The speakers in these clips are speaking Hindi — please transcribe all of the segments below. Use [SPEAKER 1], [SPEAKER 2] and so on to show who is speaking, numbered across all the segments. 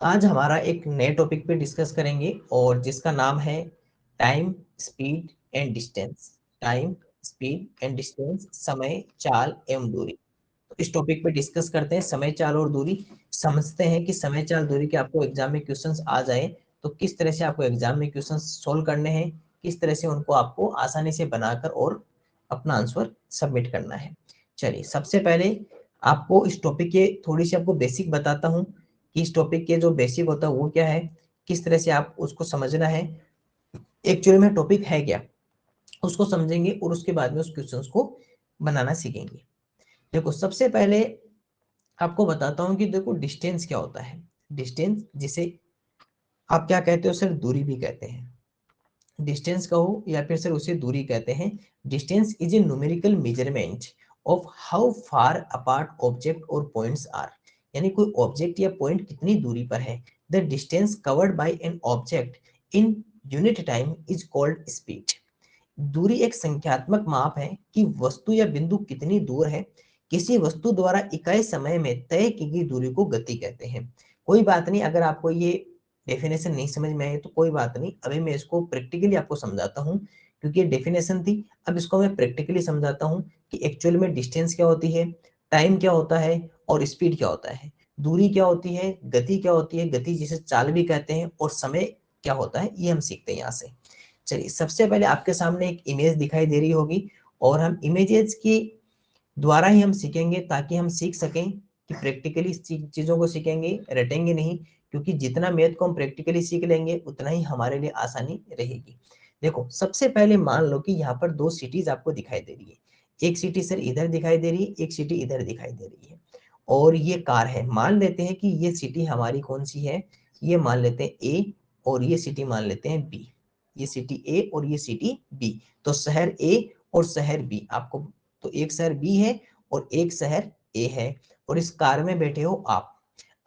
[SPEAKER 1] आज हमारा एक नए टॉपिक पे डिस्कस करेंगे और जिसका नाम है time, speed and distance. Time, speed and distance, समय, चाल एवं दूरी। तो इस टॉपिक पे डिस्कस करते हैं समय, चाल और दूरी। समझते हैं कि समय, चाल, दूरी के आपको एग्जाम में क्वेश्चंस आ जाए तो किस तरह से आपको एग्जाम में क्वेश्चंस सोल्व करने हैं, किस तरह से उनको आपको आसानी से बनाकर और अपना आंसर सबमिट करना है। चलिए, सबसे पहले आपको इस टॉपिक के थोड़ी सी आपको बेसिक बताता हूँ कि इस टॉपिक के जो बेसिक होता है वो क्या है, किस तरह से आप उसको समझना है, एक्चुअली में टॉपिक है क्या, उसको समझेंगे और उसके बाद में उस क्वेश्चंस को बनाना सीखेंगे। देखो, सबसे पहले आपको बताता हूँ कि देखो डिस्टेंस क्या होता है। डिस्टेंस, जिसे आप क्या कहते हो सर, दूरी भी कहते हैं। डिस्टेंस कहो या फिर सर उसे दूरी कहते हैं। Distance is a numerical measurement of how far apart object और पॉइंट्स आर। यानी कोई ऑब्जेक्ट या पॉइंट कितनी दूरी पर है। The distance covered by an object in unit time is called speed. दूरी एक संख्यात्मक माप है कि वस्तु या बिंदु कितनी दूर है। किसी वस्तु द्वारा इकाई समय में तय की गई दूरी को गति कहते हैं। कोई बात नहीं, अगर आपको ये डेफिनेशन नहीं समझ में आए तो कोई बात नहीं, अभी मैं इसको प्रैक्टिकली आपको समझाता हूँ। क्योंकि ये डेफिनेशन थी, अब इसको मैं प्रैक्टिकली समझाता हूँ कि एक्चुअल में डिस्टेंस क्या होती है, टाइम क्या होता है और स्पीड क्या होता है, दूरी क्या होती है, गति क्या होती है, गति जिसे चाल भी कहते हैं, और समय क्या होता है, ये हम सीखते हैं यहाँ से। चलिए, सबसे पहले आपके सामने एक इमेज दिखाई दे रही होगी और हम इमेजेस की द्वारा ही हम सीखेंगे ताकि हम सीख सकें कि प्रैक्टिकली चीजों को सीखेंगे, रटेंगे नहीं। क्योंकि जितना मैथ को हम प्रैक्टिकली सीख लेंगे उतना ही हमारे लिए आसानी रहेगी। देखो, सबसे पहले मान लो कि यहाँ पर दो सिटीज आपको दिखाई दे रही है। एक सिटी सर इधर दिखाई दे रही है, एक सिटी इधर दिखाई दे रही है, और ये कार है। मान लेते हैं कि ये सिटी हमारी कौन सी है, ये मान लेते हैं ए, और ये सिटी मान लेते हैं बी। ये सिटी ए और ये सिटी बी। तो शहर ए और शहर बी आपको, तो एक शहर बी है और एक शहर ए है, और इस कार में बैठे हो आप।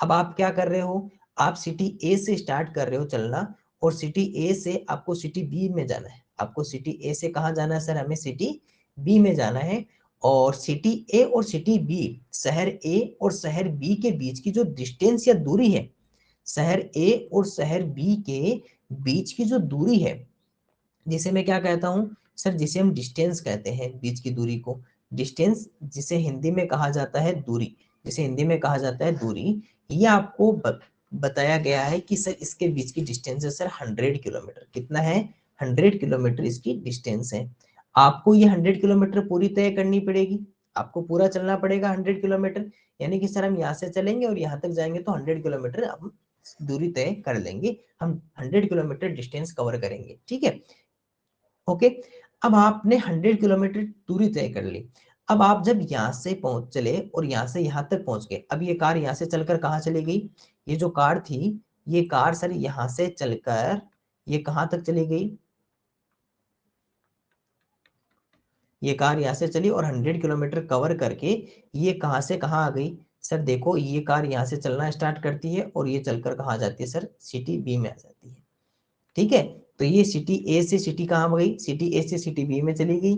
[SPEAKER 1] अब आप क्या कर रहे हो, आप सिटी ए से स्टार्ट कर रहे हो चलना, और सिटी ए से आपको सिटी बी में जाना है। आपको सिटी ए से कहाँ जाना है सर, हमें सिटी बी में जाना है। और सिटी ए और सिटी बी, शहर ए और शहर बी के बीच की जो डिस्टेंस या दूरी है, शहर ए और शहर बी के बीच की जो दूरी है, जिसे मैं क्या कहता हूँ सर, जिसे हम डिस्टेंस कहते हैं, बीच की दूरी को डिस्टेंस, जिसे हिंदी में कहा जाता है दूरी, जिसे हिंदी में कहा जाता है दूरी। ये आपको बताया गया है कि सर इसके बीच की डिस्टेंस है सर 100 किलोमीटर। कितना है, 100 किलोमीटर इसकी डिस्टेंस है। आपको ये 100 किलोमीटर पूरी तय करनी पड़ेगी, आपको पूरा चलना पड़ेगा 100 किलोमीटर। यानी कि सर हम यहाँ से चलेंगे और यहाँ तक जाएंगे तो 100 किलोमीटर हम दूरी तय कर लेंगे, हम 100 किलोमीटर डिस्टेंस कवर करेंगे, ठीक है। ओके, अब आपने 100 किलोमीटर दूरी तय कर ली। अब आप जब यहाँ से पहुंच चले और यहाँ से यहाँ तक पहुंच गए, अब ये कार यहाँ से चलकर कहाँ चली गई, ये जो कार थी, ये कार सर यहाँ से चलकर ये कहाँ तक चली गई, ये कार यहाँ से चली और 100 किलोमीटर कवर करके ये कहाँ से कहाँ आ गई। सर देखो, ये कार यहाँ से चलना स्टार्ट करती है और ये चलकर कहाँ जाती है सर, सिटी बी में आ जाती है, ठीक है। तो ये सिटी ए से सिटी कहाँ गई, सिटी ए से सिटी बी में चली गई।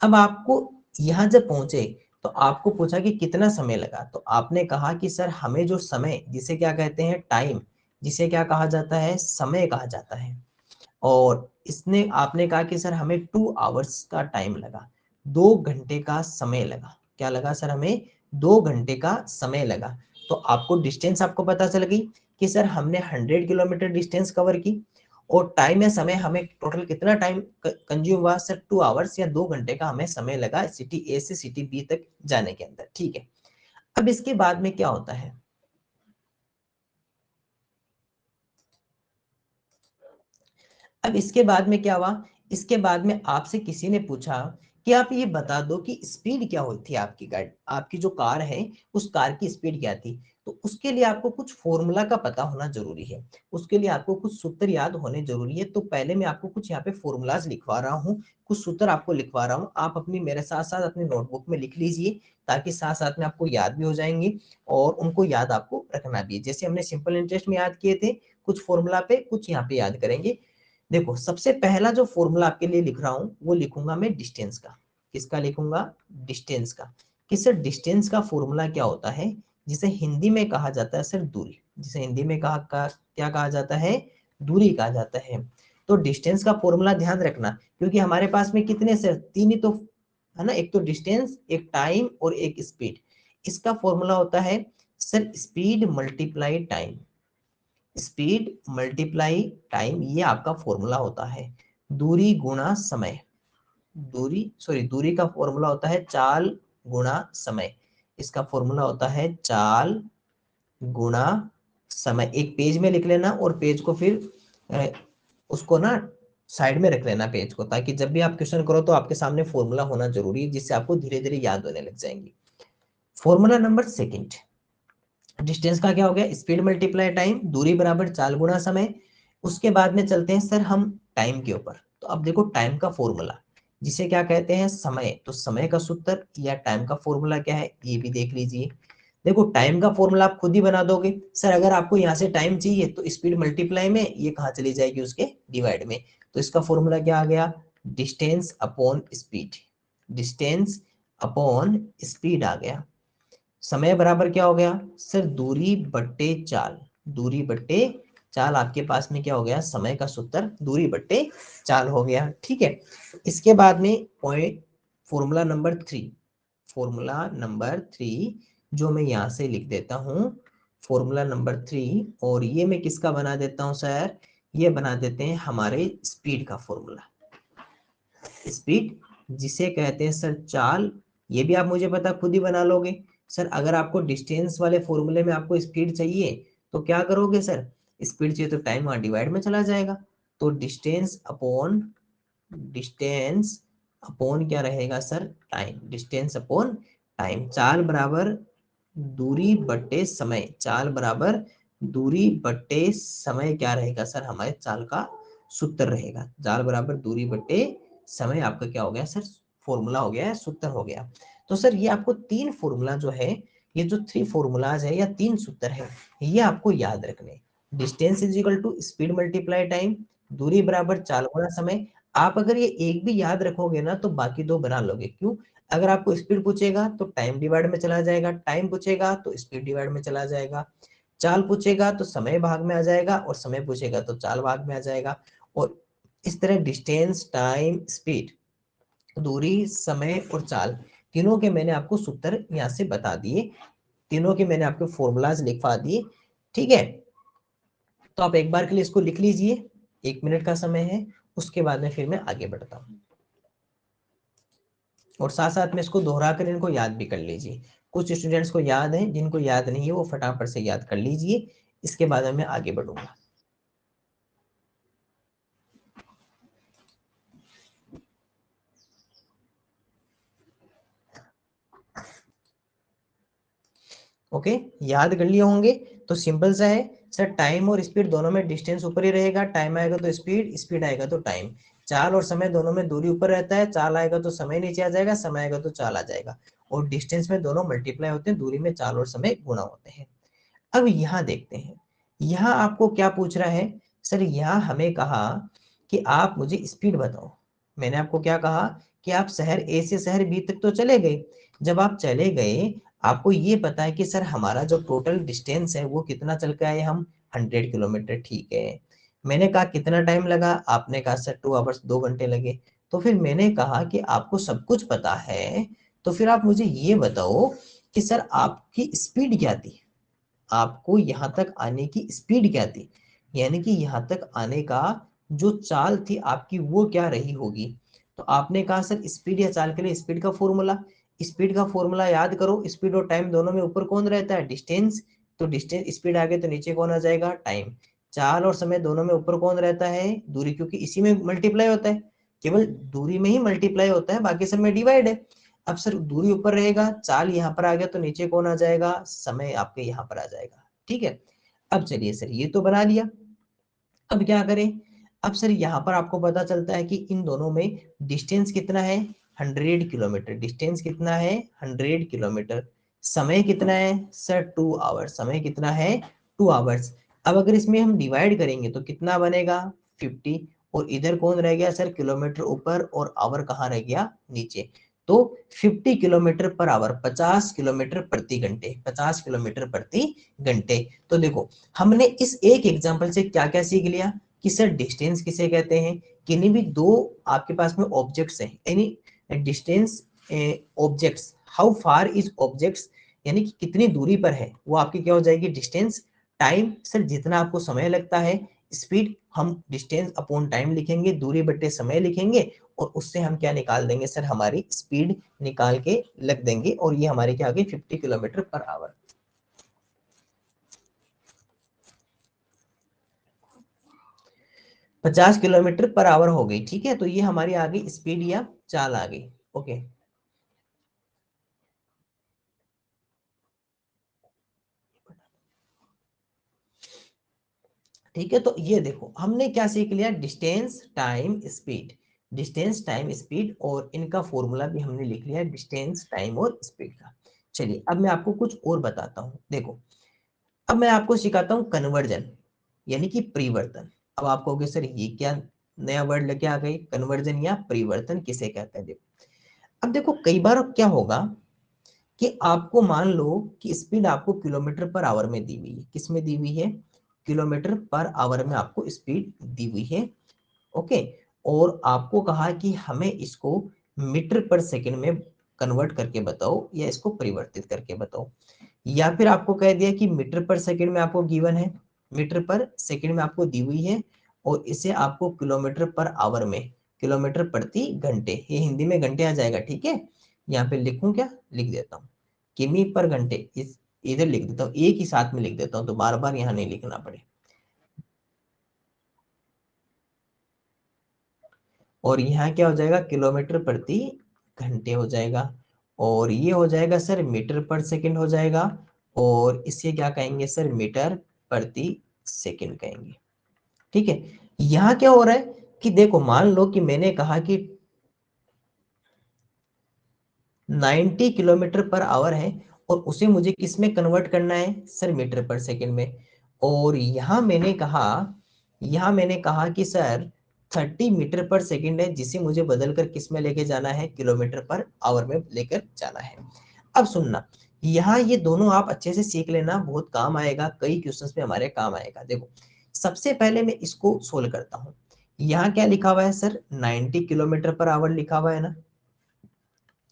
[SPEAKER 1] अब आपको यहाँ जब पहुंचे तो आपको पूछा कि कितना समय लगा, तो आपने कहा कि सर हमें जो समय, जिसे क्या कहते हैं टाइम, जिसे क्या कहा जाता है, समय कहा जाता है। और इसने आपने कहा कि सर हमें 2 आवर्स का टाइम लगा, 2 घंटे का समय लगा। क्या लगा सर, हमें 2 घंटे का समय लगा। तो आपको डिस्टेंस आपको पता चल गई कि सर हमने 100 किलोमीटर डिस्टेंस कवर की, और टाइम या समय हमें टोटल कितना टाइम कंज्यूम हुआ सर, 2 आवर्स या 2 घंटे का हमें समय लगा सिटी ए से सिटी बी तक जाने के अंदर, ठीक है। अब इसके बाद में क्या होता है, अब इसके बाद में क्या हुआ, इसके बाद में आपसे किसी ने पूछा कि आप ये बता दो कि स्पीड क्या हुई थी आपकी गाड़ी, आपकी जो कार है उस कार की स्पीड क्या थी। तो उसके लिए आपको कुछ फॉर्मूला का पता होना जरूरी है, उसके लिए आपको कुछ सूत्र याद होने जरूरी है। तो पहले मैं आपको कुछ यहाँ पे फॉर्मूलाज लिखवा रहा हूँ, कुछ सूत्र आपको लिखवा रहा हूँ, आप अपनी मेरे साथ साथ अपनी नोटबुक में लिख लीजिए, ताकि साथ साथ में आपको याद भी हो जाएंगे और उनको याद आपको रखना भी है। जैसे हमने सिंपल इंटरेस्ट में याद किए थे कुछ फॉर्मूला पे, कुछ यहाँ पे याद करेंगे। देखो, सबसे पहला जो फॉर्मूला आपके लिए लिख रहा हूं वो लिखूंगा मैं डिस्टेंस का। किसका लिखूंगा, डिस्टेंस का। कि सर डिस्टेंस का फॉर्मूला क्या होता है, जिसे हिंदी में कहा जाता है सर दूरी, जिसे हिंदी में क्या कहा जाता है, दूरी कहा जाता है। तो डिस्टेंस का फॉर्मूला ध्यान रखना, क्योंकि हमारे पास में कितने सर, तीन ही तो है ना, एक तो डिस्टेंस, एक टाइम और एक स्पीड। इसका फॉर्मूला होता है sir speed multiply time, speed multiply time, ये आपका फॉर्मूला होता है। दूरी गुणा समय, दूरी का फॉर्मूला होता है चाल गुणा समय। इसका फॉर्मूला होता है चाल गुणा समय। एक पेज में लिख लेना और पेज को फिर उसको ना साइड में रख लेना पेज को, ताकि जब भी आप क्वेश्चन करो तो आपके सामने फॉर्मूला होना जरूरी है, जिससे आपको धीरे धीरे याद होने लग जाएंगी। फॉर्मूला नंबर सेकंड, डिस्टेंस का क्या हो गया, स्पीड मल्टीप्लाई टाइम, दूरी बराबर चाल गुणा समय। उसके बाद में चलते हैं सर हम टाइम के ऊपर। तो अब देखो टाइम का फॉर्मूला, जिसे क्या कहते हैं, समय, तो समय का सूत्र या टाइम का फॉर्मूला क्या है, ये भी देख लीजिए। देखो टाइम का फॉर्मूला आप खुद ही बना दोगे सर, अगर आपको यहाँ से टाइम चाहिए तो स्पीड मल्टीप्लाई में ये कहाँ चली जाएगी, उसके डिवाइड में। तो इसका फॉर्मूला क्या आ गया, distance upon speed, distance upon speed आ गया। समय बराबर क्या हो गया सर, दूरी बट्टे चाल, दूरी बट्टे चाल आपके पास में क्या हो गया, समय का सूत्र दूरी बट्टे चाल हो गया। ठीक है, इसके बाद में point formula number 3, formula number 3 जो मैं यहाँ से लिख देता हूँ, फॉर्मूला नंबर 3, और ये मैं किसका बना देता हूँ सर, ये बना देते हैं हमारे स्पीड का फॉर्मूला। स्पीड जिसे कहते हैं सर चाल, ये भी आप मुझे पता खुद ही बना लोगे सर। अगर आपको डिस्टेंस वाले फॉर्मूले में आपको स्पीड चाहिए तो क्या करोगे सर, स्पीड चाहिए तो टाइम वहां डिवाइड में चला जाएगा। तो डिस्टेंस अपॉन क्या रहेगा sir, time, distance upon time. चाल बराबर दूरी बट्टे समय, चाल बराबर दूरी बट्टे समय क्या रहेगा सर, हमारे चाल का सूत्र रहेगा। चाल बराबर दूरी बट्टे समय आपका क्या हो गया सर, फॉर्मूला हो गया है, सूत्र हो गया। तो सर ये आपको तीन फॉर्मूला जो है, ये जो 3 फॉर्मूलाज है या 3 सूत्र है, ये आपको याद रखने। Distance is equal to speed multiply time, दूरी बराबर चाल गुणा समय। आप अगर ये एक भी याद रखोगे ना तो बाकी दो बना लोगे। क्यों, अगर आपको स्पीड पूछेगा तो टाइम डिवाइड में चला जाएगा, टाइम पूछेगा तो स्पीड डिवाइड में चला जाएगा, चाल पूछेगा तो समय भाग में आ जाएगा, और समय पूछेगा तो चाल भाग में आ जाएगा। और इस तरह डिस्टेंस, टाइम, स्पीड, दूरी, समय और चाल, तीनों के मैंने आपको सूत्र यहाँ से बता दिए, तीनों के मैंने आपको फॉर्मूलाज लिखवा दिए। ठीक है, तो आप एक बार के लिए इसको लिख लीजिए, 1 मिनट का समय है, उसके बाद में फिर मैं आगे बढ़ता हूँ। और साथ साथ में इसको दोहरा कर इनको याद भी कर लीजिए। कुछ स्टूडेंट्स को याद है, जिनको याद नहीं है वो फटाफट से याद कर लीजिए, इसके बाद में मैं आगे बढ़ूंगा। ओके, याद कर लिए होंगे। तो सिंपल सा है सर, टाइम और स्पीड दोनों में डिस्टेंस ऊपर ही रहेगा, टाइम आएगा तो स्पीड, स्पीड आएगा तो टाइम। चाल और समय दोनों में दूरी ऊपर रहता है, चाल आएगा तो समय नीचे आ जाएगा, समय आएगा तो चाल आ जाएगा। और डिस्टेंस में दोनों मल्टीप्लाई होते हैं, दूरी में चाल और समय गुणा होते हैं। अब यहाँ देखते हैं, यहाँ आपको क्या पूछ रहा है सर, यहाँ हमें कहा कि आप मुझे स्पीड बताओ। मैंने आपको क्या कहा कि आप शहर ए से शहर बी तक तो चले गए। जब आप चले गए, आपको ये पता है कि सर हमारा जो टोटल डिस्टेंस है वो कितना चल के आए हम, 100 किलोमीटर। ठीक है, मैंने कहा कितना टाइम लगा, आपने कहा सर 2 आवर्स, 2 घंटे लगे। तो फिर मैंने कहा कि आपको सब कुछ पता है, तो फिर आप मुझे ये बताओ कि सर आपकी स्पीड क्या थी, आपको यहाँ तक आने की स्पीड क्या थी, यानी कि यहाँ तक आने का जो चाल थी आपकी वो क्या रही होगी। तो आपने कहा सर स्पीड या चाल के लिए स्पीड का फॉर्मूला, स्पीड का फॉर्मूला याद करो, स्पीड और टाइम दोनों में ऊपर कौन रहता है, डिस्टेंस। तो डिस्टेंस, स्पीड आगे तो नीचे कौन आ जाएगा, टाइम। चाल और समय दोनों में ऊपर कौन रहता है, दूरी, क्योंकि इसी में मल्टीप्लाई होता है, केवल दूरी में ही मल्टीप्लाई होता है, बाकी सब में डिवाइड है। अब सर दूरी ऊपर रहेगा, चाल यहाँ पर आ गया तो नीचे कौन आ जाएगा, समय आपके यहाँ पर आ जाएगा। ठीक है, अब चलिए सर ये तो बना लिया, अब क्या करें। अब सर यहाँ पर आपको पता चलता है कि इन दोनों में डिस्टेंस कितना है, 100 किलोमीटर, डिस्टेंस कितना है, 100 किलोमीटर। समय कितना है सर, 2 आवर्स, समय कितना है, 2 आवर्स। अब अगर इसमें हम डिवाइड करेंगे तो कितना बनेगा, 50। और इधर कौन रह गया सर, किलोमीटर ऊपर और आवर कहाँ रह गया, नीचे। तो 50 किलोमीटर पर आवर, 50 किलोमीटर प्रति घंटे, 50 किलोमीटर प्रति घंटे। तो देखो हमने इस एक एग्जांपल से क्या क्या सीख लिया कि सर डिस्टेंस किसे कहते हैं, किन्हीं भी दो आपके पास में ऑब्जेक्ट्स हैं, यानी distance objects, how far is objects, यानी कि कितनी दूरी पर है, वो आपकी क्या हो जाएगी डिस्टेंस। टाइम सर जितना आपको समय लगता है, स्पीड हम डिस्टेंस अपॉन टाइम लिखेंगे, दूरी बटे समय लिखेंगे, और उससे हम क्या निकाल देंगे सर, हमारी स्पीड निकाल के लग देंगे, और ये हमारी क्या आ गई 50 kilometre per our. 50 kilometre per our हो गई, ठीक है, तो ये हमारी आ गई स्पीड या चाल आ गई। ओके, ठीक है, तो ये देखो हमने क्या सीख लिया, distance time speed, distance time speed, और इनका फॉर्मूला भी हमने लिख लिया, डिस्टेंस टाइम और स्पीड का। चलिए अब मैं आपको कुछ और बताता हूँ, देखो अब मैं आपको सिखाता हूँ कन्वर्जन, यानी कि परिवर्तन। अब आप कहोगे सर ये क्या नया वर्ड लेके आ गई, कन्वर्जन या परिवर्तन किसे कहते हैं। देखो अब देखो कई बार क्या होगा कि आपको मान लो कि स्पीड आपको किलोमीटर पर आवर में दी हुई है, किस में दी हुई है, किलोमीटर पर आवर में आपको स्पीड दी हुई है। ओके, और आपको कहा कि हमें इसको मीटर पर सेकंड में कन्वर्ट करके बताओ, या इसको परिवर्तित करके बताओ, या फिर आपको कह दिया कि मीटर पर सेकंड में आपको गिवन है, मीटर पर सेकंड में आपको दी हुई है, और इसे आपको किलोमीटर पर आवर में, किलोमीटर प्रति घंटे, ये हिंदी में घंटे आ जाएगा, ठीक है। यहाँ पे लिखूं क्या, लिख देता हूँ किमी पर घंटे, इस इधर लिख देता हूँ, एक ही साथ में लिख देता हूँ, तो बार बार यहाँ नहीं लिखना पड़े। और यहाँ क्या हो जाएगा, किलोमीटर प्रति घंटे हो जाएगा, और ये हो जाएगा सर मीटर पर सेकंड हो जाएगा, और इसे क्या कहेंगे सर, मीटर प्रति सेकंड कहेंगे, ठीक है। यहाँ क्या हो रहा है कि देखो मान लो कि मैंने कहा कि 90 किलोमीटर पर आवर है, और उसे मुझे किस में कन्वर्ट करना है सर, मीटर पर सेकंड में। और यहाँ मैंने कहा कि सर 30 मीटर पर सेकंड है, जिसे मुझे बदलकर किस में लेके जाना है, किलोमीटर पर आवर में लेकर जाना है। अब सुनना, यहाँ ये दोनों आप अच्छे से सीख लेना, बहुत काम आएगा, कई क्वेश्चंस में हमारे काम आएगा। देखो सबसे पहले मैं इसको सोल्व करता हूँ। यहाँ क्या लिखा हुआ है सर, 90 किलोमीटर पर आवर लिखा हुआ है ना।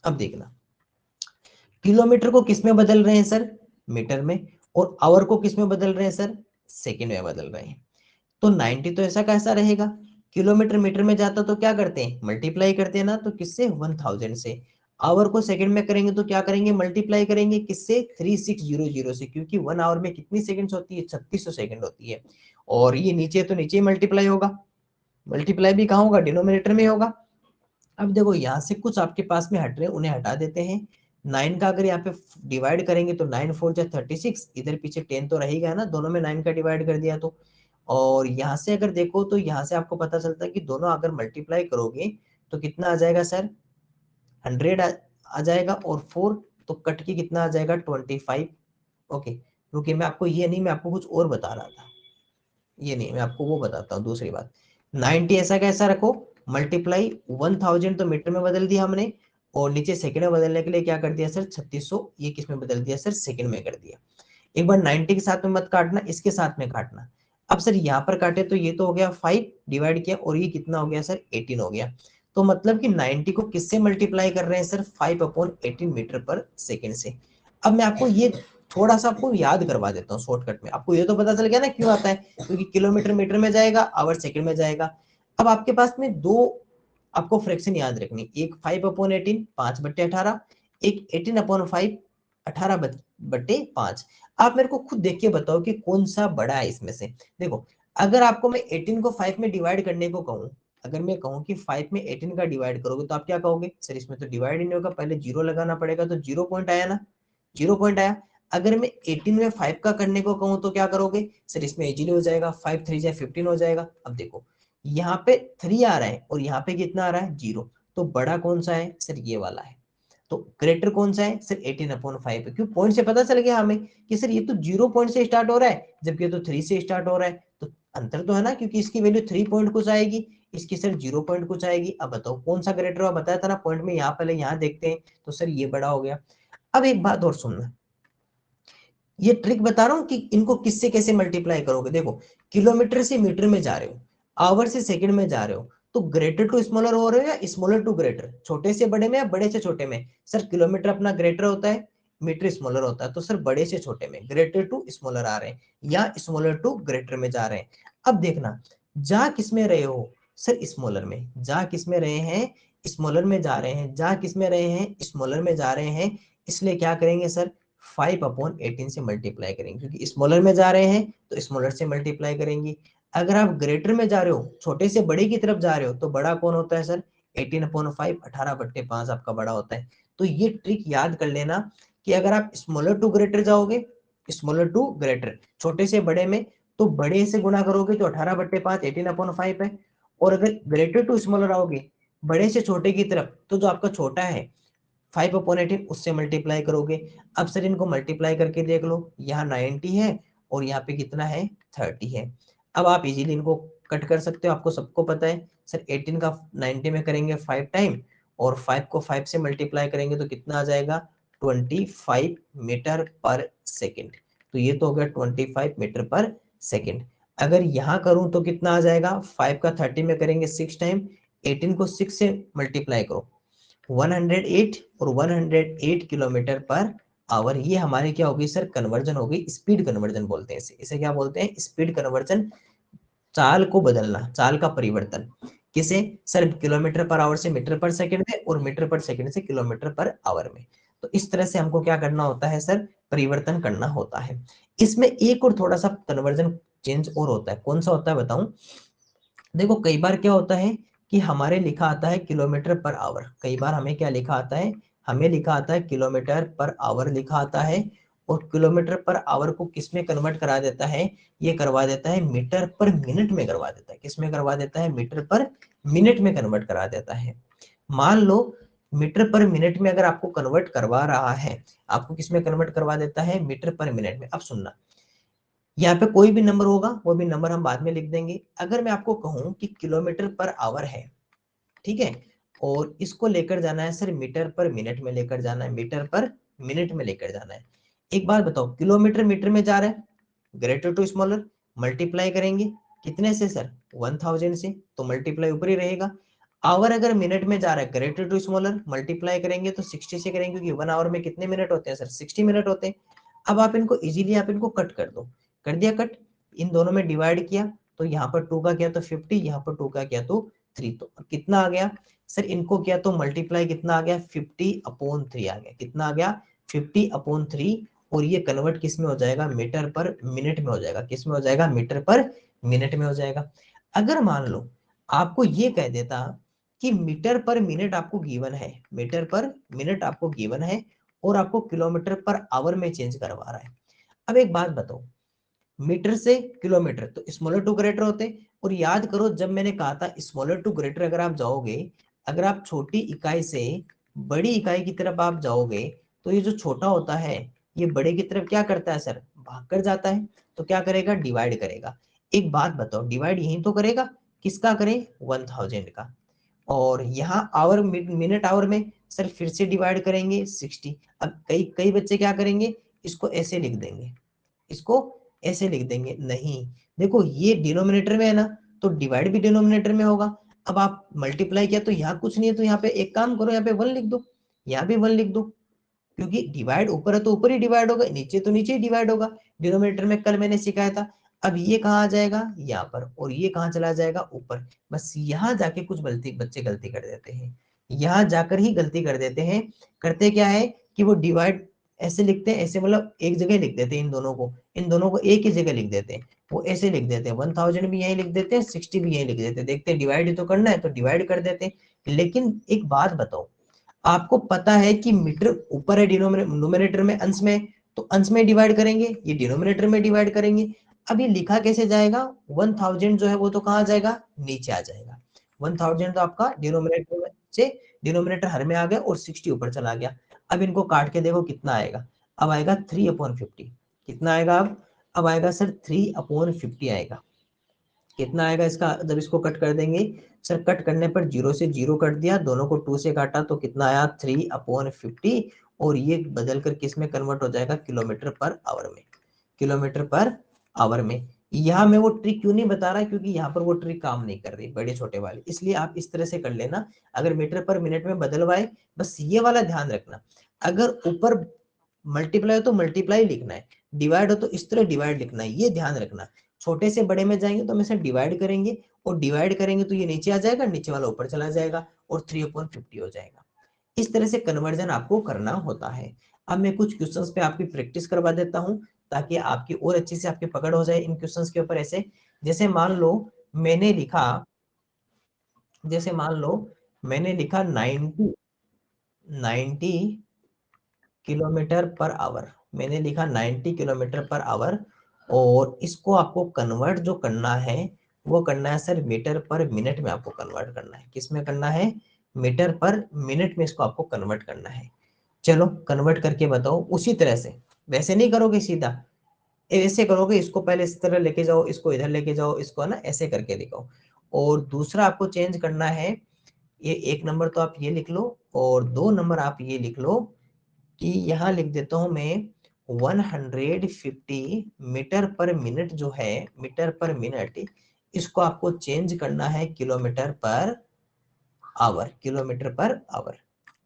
[SPEAKER 1] अब देखना, किलोमीटर को किस में बदल रहे हैं सर, मीटर में, और आवर को किस में बदल रहे हैं सर, सेकंड में बदल रहे हैं। तो 90 तो ऐसा कैसा रहेगा, किलोमीटर मीटर में जाता तो क्या करते हैं, मल्टीप्लाई करते हैं ना, तो किससे, 1000 से। आवर को सेकंड में करेंगे तो क्या करेंगे, मल्टीप्लाई करेंगे किससे, 3600 से, क्योंकि 1 आवर में कितनी सेकंड्स होती है, 3600 सेकंड होती है। और ये नीचे तो नीचे मल्टीप्लाई होगा, मल्टीप्लाई भी कहाँ होगा, डिनोमिनेटर में होगा। अब देखो यहाँ से कुछ आपके पास में हट रहे हैं, उन्हें हटा देते हैं। 9 का अगर यहाँ पे डिवाइड करेंगे तो 9 4 जा 36, इधर पीछे 10 तो रहेगा ना, दोनों में 9 का डिवाइड कर दिया तो। और यहाँ से अगर देखो तो यहाँ से आपको पता चलता है कि दोनों अगर मल्टीप्लाई करोगे तो कितना आ जाएगा सर, 100 आ जाएगा, और 4 तो कट के कितना आ जाएगा, 25। ओके, रुकिए मैं आपको ये नहीं, मैं आपको कुछ और बता रहा था, ये नहीं, मैं आपको वो बताता हूँ दूसरी बात। 90 ऐसा कैसा रखो, मल्टीप्लाई 1000 तो मीटर में बदल दिया हमने, और नीचे सेकंड में बदलने के लिए क्या कर दिया सर, 3600 ये किस में बदल दिया सर, सेकंड में कर दिया। एक बार 90 के साथ में मत काटना, इसके साथ में काटना। अब सर यहाँ पर काटे तो ये तो हो गया 5 डिवाइड किया, और ये कितना हो गया सर, 18 हो गया। तो मतलब कि 90 को किससे मल्टीप्लाई कर रहे हैं सर, 5/18 मीटर पर सेकेंड से। अब मैं आपको ये थोड़ा सा आपको याद करवा देता हूँ शॉर्टकट में, आपको ये तो पता चल गया ना क्यों आता है, क्योंकि किलोमीटर मीटर में जाएगा, आवर सेकंड में जाएगा। अब आपके पास में दो आपको फ्रैक्शन याद रखनी, एक 5/18 5/18, एक 18/5 18/5। आप मेरे को खुद देख के बताओ कि कौन सा बड़ा है इसमें से। देखो अगर आपको मैं 18 को 5 में डिवाइड करने को कहूँ, अगर मैं कहूँ कि 5 में 18 का डिवाइड करोगे तो आप क्या कहोगे सर, इसमें तो डिवाइड ही नहीं होगा, पहले जीरो लगाना पड़ेगा, तो 0 पॉइंट आया ना, 0 पॉइंट आया। अगर मैं 18 में 5 का करने को कहूँ तो क्या करोगे सर, इसमें इजीली हो जाएगा, 5 3 जा 15 हो जाएगा। अब देखो यहाँ पे 3 आ रहा है, और यहाँ पे कितना आ रहा है, 0। तो बड़ा कौन सा है सर, ये वाला है। तो ग्रेटर कौन सा है सर, 18/5 है। क्यों, पॉइंट से पता चल गया हमें कि सर ये तो 0 पॉइंट से स्टार्ट हो रहा है, जबकि ये तो 3 से स्टार्ट हो रहा है। तो अंतर तो है ना, क्योंकि इसकी वैल्यू 3 पॉइंट कुछ आएगी, इसकी सर 0 पॉइंट कुछ आएगी। अब बताओ कौन सा ग्रेटर हुआ, बताया था ना पॉइंट में, यहाँ पहले यहाँ देखते हैं तो सर ये बड़ा हो गया। अब एक बात और सुनना, ये ट्रिक बता रहा हूँ कि इनको किससे कैसे मल्टीप्लाई करोगे। देखो किलोमीटर से मीटर में जा रहे हो, आवर से सेकंड में जा रहे हो, तो ग्रेटर टू स्मॉलर हो रहे हो या स्मॉलर टू ग्रेटर, छोटे से बड़े में या बड़े से छोटे में। सर किलोमीटर अपना ग्रेटर होता है, मीटर स्मॉलर होता है, तो सर बड़े से छोटे में, ग्रेटर टू स्मॉलर आ रहे हैं या स्मॉलर टू ग्रेटर में जा रहे हैं। अब देखना जा किस में रहे हो, सर स्मॉलर में। जा किस में रहे हैं, स्मॉलर में जा रहे हैं। जा किस में रहे हैं, स्मॉलर में जा रहे हैं, इसलिए क्या करेंगे सर 5/18 से मल्टीप्लाई करेंगे, क्योंकि स्मॉलर में जा रहे हैं तो स्मॉलर से मल्टीप्लाई करेंगे। अगर आप ग्रेटर में जा रहे हो, छोटे से बड़े की तरफ जा रहे हो, तो बड़ा कौन होता है सर 18/5, 18/5 आपका बड़ा होता है। तो ये ट्रिक याद कर लेना कि अगर आप स्मॉलर टू ग्रेटर जाओगे, स्मॉलर टू ग्रेटर छोटे से बड़े में, तो बड़े से गुणा करोगे तो 18/5 18/5 है। और अगर ग्रेटर टू स्मॉलर आओगे, बड़े से छोटे की तरफ, तो जो आपका छोटा है 5/18 उससे मल्टीप्लाई करोगे। अब सर इनको मल्टीप्लाई करके देख लो, यहाँ 90 है और यहाँ पे कितना है 30 है। अब आप इजीली इनको कट कर सकते हो, आपको सबको पता है सर 18 का 90 में करेंगे 5 टाइम, और 5 को 5 से मल्टीप्लाई करेंगे तो कितना आ जाएगा 25 मीटर पर सेकेंड। तो ये तो हो गया 25 मीटर पर सेकेंड। अगर यहाँ करूं तो कितना आ जाएगा, 5 का 30 में करेंगे 6 टाइम, 18 को 6 से मल्टीप्लाई करो 108, और 108 किलोमीटर पर आवर। ये हमारे क्या होगी सर, कन्वर्जन होगी, स्पीड कन्वर्जन बोलते हैं इसे। इसे क्या बोलते हैं, स्पीड कन्वर्जन। चाल को बदलना, चाल का परिवर्तन किसे सर, किलोमीटर पर आवर से मीटर पर सेकंड में, और मीटर पर सेकंड से किलोमीटर पर आवर में। तो इस तरह से हमको क्या करना होता है सर, परिवर्तन करना होता है। इसमें एक और थोड़ा सा कन्वर्जन चेंज और होता है, कौन सा होता है बताऊं। देखो कई बार क्या होता है कि हमारे लिखा आता है किलोमीटर पर आवर, कई बार हमें क्या लिखा आता है, हमें लिखा आता है किलोमीटर पर आवर लिखा आता है, और किलोमीटर पर आवर को किस में कन्वर्ट करा देता है, ये करवा देता है मीटर पर मिनट में करवा देता है। किस में करवा देता है, मीटर पर मिनट में कन्वर्ट करा देता है। मान लो मीटर पर मिनट में अगर आपको कन्वर्ट करवा रहा है, आपको किस में कन्वर्ट करवा देता है, मीटर पर मिनट में। अब सुनना, यहाँ पे कोई भी नंबर होगा, वो भी नंबर हम बाद में लिख देंगे। अगर मैं आपको कहूं कि किलोमीटर पर आवर है, ठीक है, और इसको लेकर जाना है सर मीटर पर मिनट में लेकर जाना है, मीटर पर मिनट में लेकर जाना है। एक बात बताओ, किलोमीटर मीटर में जा रहा है, ग्रेटर टू स्मॉलर, मल्टीप्लाई करेंगे कितने से सर 1000 से, तो मल्टीप्लाई ऊपर ही रहेगा। आवर अगर मिनट में जा रहा है, ग्रेटर टू स्मॉलर, मल्टीप्लाई करेंगे तो 60 से करेंगे, क्योंकि 1 आवर में कितने मिनट होते हैं सर, 60 मिनट होते हैं। अब आप इनको इजीली आप इनको कट कर दो, कर दिया कट, इन दोनों में डिवाइड किया, तो यहाँ पर 2 का किया तो 50, यहाँ पर 2 का किया तो 3, तो कितना आ गया सर, इनको किया तो मल्टीप्लाई कितना आ गया 50/3 आ गया। कितना आ गया 50/3, और ये कन्वर्ट किस में हो जाएगा, मीटर पर मिनट में हो जाएगा। किस में हो जाएगा, मीटर पर मिनट में हो जाएगा। अगर मान लो आपको ये कह देता कि मीटर पर मिनट आपको गिवन है, मीटर पर मिनट आपको गिवन है, और आपको किलोमीटर पर आवर में चेंज करवा रहा है। अब एक बात बताओ, मीटर से किलोमीटर तो स्मॉलर टू ग्रेटर होते, और याद करो जब मैंने कहा था स्मॉलर टू ग्रेटर अगर आप जाओगे, अगर आप छोटी इकाई से बड़ी इकाई की तरफ आप जाओगे, तो ये जो छोटा होता है ये बड़े की तरफ क्या करता है सर, भाग कर जाता है। तो क्या करेगा, डिवाइड करेगा। एक बात बताओ, डिवाइड यही तो करेगा, किसका करें 1000 का। और यहाँ आवर मिनट आवर में सर फिर से डिवाइड करेंगे 60। अब कई कई बच्चे क्या करेंगे, इसको ऐसे लिख देंगे, इसको ऐसे लिख देंगे, नहीं देखो ये डिनोमिनेटर में है ना, तो डिवाइड भी डिनोमिनेटर में होगा। अब आप मल्टीप्लाई किया तो यहाँ कुछ नहीं है, तो यहाँ पे एक काम करो, यहाँ पे 1 लिख दो, यहाँ भी 1 लिख दो, क्योंकि डिवाइड ऊपर है तो ऊपर ही डिवाइड होगा, नीचे तो नीचे ही डिवाइड होगा। डिनोमिनेटर में कल मैंने सिखाया था। अब ये कहाँ आ जाएगा, यहाँ पर, और ये कहाँ चला जाएगा, ऊपर। बस यहाँ जाके कुछ गलती बच्चे गलती कर देते हैं, यहाँ जाकर ही गलती कर देते हैं। करते क्या है कि वो डिवाइड ऐसे लिखते हैं, ऐसे मतलब एक जगह लिख देते हैं, इन दोनों को एक ही जगह लिख देते हैं। वो ऐसे लिख देते हैं 1000 भी यही लिख देते हैं, 60 भी यही लिख देते हैं। देखते हैं डिवाइड ही तो करना है, तो डिवाइड कर देते हैं। लेकिन एक बात बताओ, आपको पता है कि मीटर ऊपर है डिनोमिनेटर में, अंश में, तो अंश में डिवाइड करेंगे, ये डिनोमिनेटर में डिवाइड करेंगे। अब ये लिखा कैसे जाएगा, 1000 जो है वो तो कहाँ जाएगा, नीचे आ जाएगा। 1000 तो आपका डिनोमिनेटर में से डिनोमिनेटर हर में आ गया, और 60 ऊपर चला गया। अब इनको काट के देखो कितना आएगा, अब आएगा 3/50। कितना आएगा अब आएगा सर 3/50 आएगा। कितना आएगा इसका जब इसको कट कर देंगे सर? कट करने पर 0 से 0 कट दिया, दोनों को 2 से काटा तो कितना आया 3/50, और ये बदल कर किस में कन्वर्ट हो जाएगा? किलोमीटर पर आवर में। किलोमीटर पर आवर में। यहाँ मैं वो ट्रिक क्यों नहीं बता रहा, क्योंकि यहाँ पर वो ट्रिक काम नहीं कर रही बड़े छोटे वाले, इसलिए आप इस तरह से कर लेना। अगर मीटर पर मिनट में बदलवाए, बस ये वाला ध्यान रखना, अगर ऊपर मल्टीप्लाई हो तो मल्टीप्लाई लिखना है, डिवाइड हो तो इस तरह डिवाइड लिखना है, ये ध्यान रखना। छोटे से बड़े में जाएंगे तो हमेशा डिवाइड करेंगे, और डिवाइड करेंगे तो ये नीचे आ जाएगा, नीचे वाला ऊपर चला जाएगा, और 3/50 हो जाएगा। इस तरह से कन्वर्जन आपको करना होता है। अब मैं कुछ क्वेश्चंस पे आपकी प्रैक्टिस करवा देता हूँ, ताकि आपकी और अच्छी से आपकी पकड़ हो जाए इन क्वेश्चंस के ऊपर। ऐसे जैसे मान लो मैंने लिखा, जैसे मान लो मैंने लिखा 90 किलोमीटर पर आवर, मैंने लिखा 90 किलोमीटर पर आवर, और इसको आपको कन्वर्ट जो करना है वो करना है सर मीटर पर मिनट में, आपको कन्वर्ट करना है। किस में करना है? मीटर पर मिनट में इसको आपको कन्वर्ट करना है। चलो कन्वर्ट करके बताओ उसी तरह से, वैसे नहीं करोगे सीधा, ऐसे करोगे, इसको पहले इस तरह लेके जाओ, इसको इधर लेके जाओ, इसको है ना ऐसे करके दिखाओ। और दूसरा आपको चेंज करना है, ये 1 नंबर तो आप ये लिख लो, और 2 नंबर आप ये लिख लो कि यहाँ लिख देता हूं मैं 150 मीटर पर मिनट जो है, मीटर पर मिनट, इसको आपको चेंज करना है kilometre per hour, kilometre per our.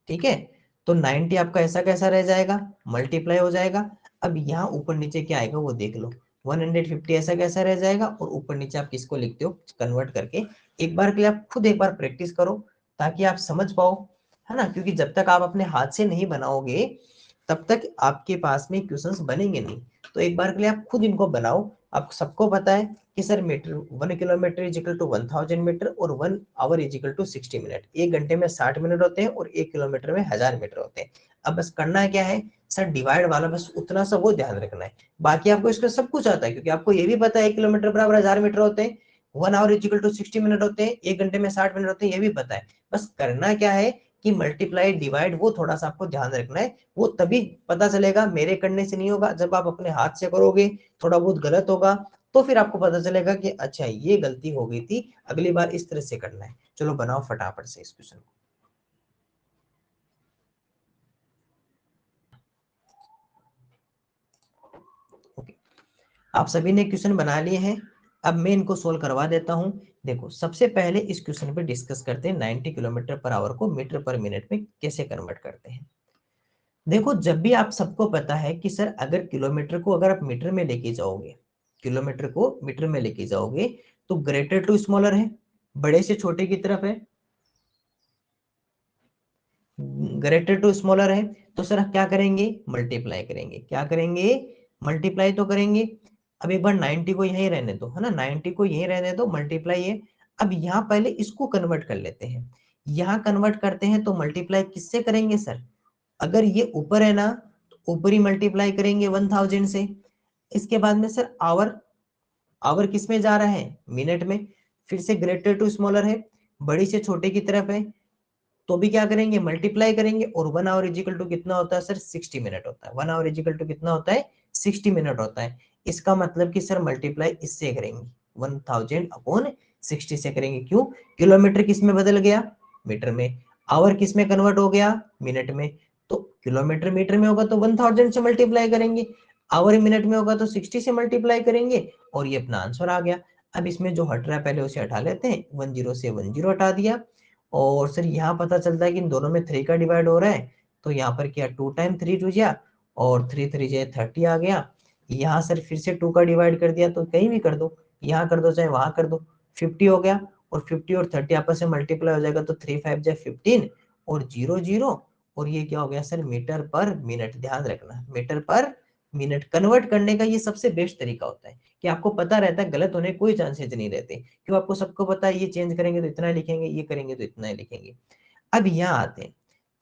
[SPEAKER 1] ठीक है, तो 90 आपका ऐसा कैसा रह जाएगा? मल्टीप्लाई हो जाएगा। अब यहाँ ऊपर नीचे क्या आएगा वो देख लो, 150 ऐसा कैसा रह जाएगा, और ऊपर नीचे आप किसको लिखते हो कन्वर्ट करके। एक बार के लिए आप खुद एक बार प्रैक्टिस करो, ताकि आप समझ पाओ, है ना, क्योंकि जब तक आप अपने हाथ से नहीं बनाओगे तब तक आपके पास में क्वेश्चंस बनेंगे नहीं। तो एक बार के लिए आप खुद इनको बनाओ। आपको सबको पता है कि sir metre 1 kilometre is equal to 1000 metre, और 1 hour is equal to 60 minute. 1 घंटे में 60 मिनट होते हैं, और 1 किलोमीटर में 1000 मीटर होते हैं। अब बस करना है क्या है सर? डिवाइड वाला बस उतना सा वो ध्यान रखना है, बाकी आपको इसका सब कुछ आता है, क्योंकि आपको ये भी पता है 1 किलोमीटर बराबर 1000 मीटर होते हैं, 1 hour is equal to 60 minute होते हैं, 1 घंटे में 60 मिनट होते हैं, ये भी पता है। बस करना क्या है कि मल्टीप्लाई डिवाइड वो थोड़ा सा आपको ध्यान रखना है। वो तभी पता चलेगा, मेरे करने से नहीं होगा, जब आप अपने हाथ से करोगे थोड़ा बहुत गलत होगा, तो फिर आपको पता चलेगा कि अच्छा ये गलती हो गई थी, अगली बार इस तरह से करना है। चलो बनाओ फटाफट से इस क्वेश्चन को। ओके, आप सभी ने क्वेश्चन बना लिए हैं, अब मैं इनको सोल्व करवा देता हूं। देखो सबसे पहले इस क्वेश्चन पे डिस्कस करते हैं 90 किलोमीटर पर आवर को मीटर पर मिनट में कैसे कन्वर्ट करते हैं। देखो जब भी आप सबको पता है कि सर अगर किलोमीटर को अगर आप मीटर में लेके जाओगे, किलोमीटर को मीटर में लेके जाओगे तो ग्रेटर टू स्मॉलर है, बड़े से छोटे की तरफ है, ग्रेटर टू स्मॉलर है। तो सर क्या करेंगे? मल्टीप्लाई करेंगे। क्या करेंगे? मल्टीप्लाई तो करेंगे। अब एक बार 90 को यहीं रहने दो, है ना, 90 को यहीं रहने दो, मल्टीप्लाई है। अब यहाँ पहले इसको कन्वर्ट कर लेते हैं, यहाँ कन्वर्ट करते हैं तो मल्टीप्लाई किससे करेंगे सर? अगर ये ऊपर है ना तो ऊपर ही मल्टीप्लाई करेंगे 1000 से। इसके बाद में सर आवर, आवर किस में जा रहा है? मिनट में। फिर से ग्रेटर टू स्मॉलर है, बड़ी से छोटे की तरफ है, तो भी क्या करेंगे? मल्टीप्लाई करेंगे। और 1 आवर इजिकल टू कितना होता है सर? 60 मिनट होता है। 1 आवर इजिकल टू कितना होता है? 60 मिनट होता है। इसका मतलब कि सर मल्टीप्लाई इससे करेंगे, 1000/60 से करेंगे। क्यों? किलोमीटर किस में बदल गया? मीटर में। आवर किस में कन्वर्ट हो गया? मिनट में। तो किलोमीटर मीटर में होगा तो 1000 से मल्टीप्लाई करेंगे, आवर मिनट में होगा तो 60 से मल्टीप्लाई करेंगे, और ये अपना आंसर आ गया। अब इसमें जो हट रहा है पहले उसे हटा लेते हैं, 10 से 10 हटा दिया। और सर यहाँ पता चलता है कि इन दोनों में 3 का डिवाइड हो रहा है, तो यहाँ पर क्या 2 टाइम 3 टू जा, और 3 3 जे 30 आ गया। यहाँ सर फिर से 2 का डिवाइड कर दिया, तो कहीं भी कर दो, यहाँ कर दो चाहे वहां कर दो, 50 हो गया। और 50 और 30 आपस में मल्टीप्लाई हो जाएगा, तो 3 5 जा 15, और 0 0, और ये क्या हो गया सर? Metre per minute. ध्यान रखना, मीटर पर मिनट कन्वर्ट करने का ये सबसे बेस्ट तरीका होता है, कि आपको पता रहता है, गलत होने कोई चांसेस नहीं रहते, क्यों? आपको सबको पता है ये चेंज करेंगे तो इतना लिखेंगे, ये करेंगे तो इतना लिखेंगे। अब यहाँ आते हैं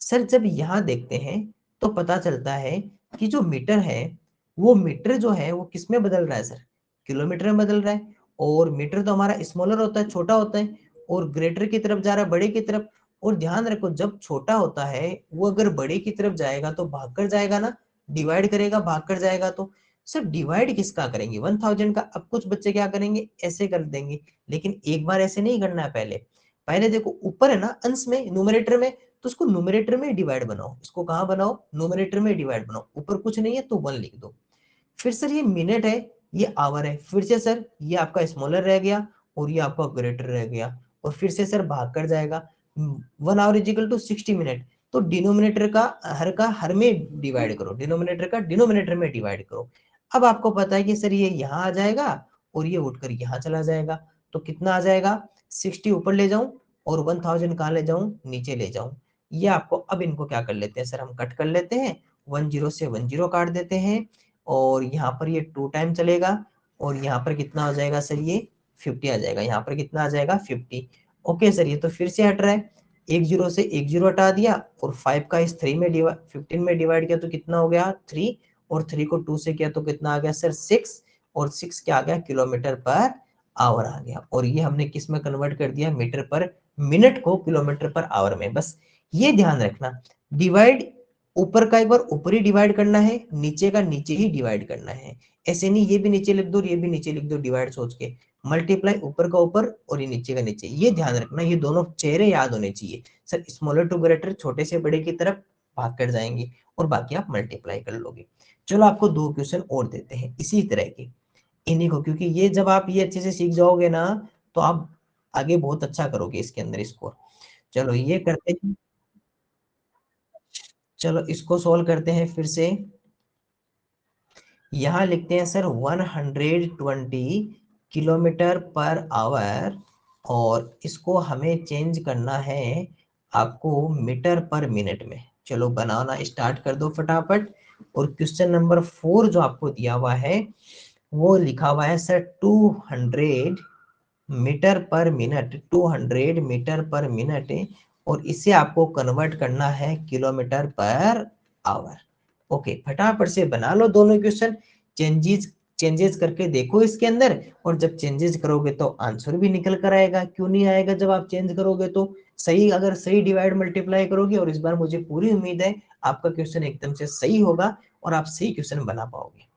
[SPEAKER 1] सर, जब यहाँ देखते हैं तो पता चलता है कि जो मीटर है वो मीटर जो है वो किस में बदल रहा है सर? किलोमीटर में बदल रहा है। और मीटर तो हमारा स्मॉलर होता है, छोटा होता है, और ग्रेटर की तरफ जा रहा है, बड़े की तरफ। और ध्यान रखो जब छोटा होता है वो अगर बड़े की तरफ जाएगा तो भाग कर जाएगा ना, डिवाइड करेगा भाग कर जाएगा। तो सर डिवाइड किसका करेंगे 1000 का। अब कुछ बच्चे क्या करेंगे, ऐसे कर देंगे, लेकिन एक बार ऐसे नहीं करना है। पहले पहले देखो ऊपर है ना अंश में, न्यूमरेटर में, तो उसको न्यूमरेटर में डिवाइड बनाओ। इसको कहाँ बनाओ, न्यूमरेटर में डिवाइड बनाओ। ऊपर कुछ नहीं है तो 1 लिख दो। फिर सर ये मिनट है, ये आवर है। फिर से सर ये आपका स्मॉलर रह गया और ये आपका ग्रेटर रह गया, और फिर से सर भाग कर जाएगा। 1 आवर इजिकल टू 60 मिनट। तो डिनोमिनेटर का हर में डिवाइड करो, डिनोमिनेटर का डिनोमिनेटर में डिवाइड करो। अब आपको पता है कि सर ये यहाँ आ जाएगा और ये उठकर यहाँ चला जाएगा। तो कितना आ जाएगा, 60 ऊपर ले जाऊं और 1000 कहाँ ले जाऊं, नीचे ले जाऊं। ये आपको, अब इनको क्या कर लेते हैं सर, हम कट कर लेते हैं। 10 से 10 काट देते हैं, और यहाँ पर ये 2 टाइम चलेगा, और यहाँ पर कितना हो जाएगा सर, ये 50 आ जाएगा। यहाँ पर कितना आ जाएगा, 50। ओके सर, ये तो फिर से हट रहा है। 10 से 10 हटा दिया, और 5 का इस 3 में डिवाइड, 15 में डिवाइड किया तो कितना हो गया, 3। और 3 को 2 से किया तो कितना आ गया सर, 6। और 6 क्या आ गया, किलोमीटर पर आवर आ गया। और ये हमने किस में कन्वर्ट कर दिया, मीटर पर मिनट को किलोमीटर पर आवर में। बस ये ध्यान रखना, डिवाइड ऊपर का एक बार ऊपर ही डिवाइड करना है, नीचे का नीचे ही डिवाइड करना है। ऐसे नहीं ये भी नीचे लिख दो और ये भी नीचे लिख दो डिवाइड सोच के। मल्टीप्लाई ऊपर का ऊपर और ये नीचे का नीचे, ये ध्यान रखना, ये दोनों चेहरे याद होने चाहिए। सर स्मॉलर टू ग्रेटर, छोटे से बड़े की तरफ भाग कर जाएंगे, और बाकी आप मल्टीप्लाई कर लोगे। चलो आपको 2 क्वेश्चन और देते हैं इसी तरह के, इन्हीं को, क्योंकि ये जब आप ये अच्छे से सीख जाओगे ना, तो आप आगे बहुत अच्छा करोगे इसके अंदर स्कोर। चलो ये करते हैं, चलो इसको सोल्व करते हैं फिर से। यहाँ लिखते हैं सर 120 किलोमीटर पर आवर, और इसको हमें चेंज करना है आपको मीटर पर मिनट में। चलो बनाना स्टार्ट कर दो फटाफट। और क्वेश्चन नंबर 4 जो आपको दिया हुआ है, वो लिखा हुआ है sir 200 metre per minute, 200 metre per minute, और इसे आपको कन्वर्ट करना है किलोमीटर पर आवर। ओके, फटाफट से बना लो दोनों इक्वेशन। चेंजेस चेंजेस करके देखो इसके अंदर, और जब चेंजेस करोगे तो आंसर भी निकल कर आएगा। क्यों नहीं आएगा, जब आप चेंज करोगे तो। सही, अगर सही डिवाइड मल्टीप्लाई करोगे, और इस बार मुझे पूरी उम्मीद है आपका क्वेश्चन एकदम से सही होगा और आप सही क्वेश्चन बना पाओगे।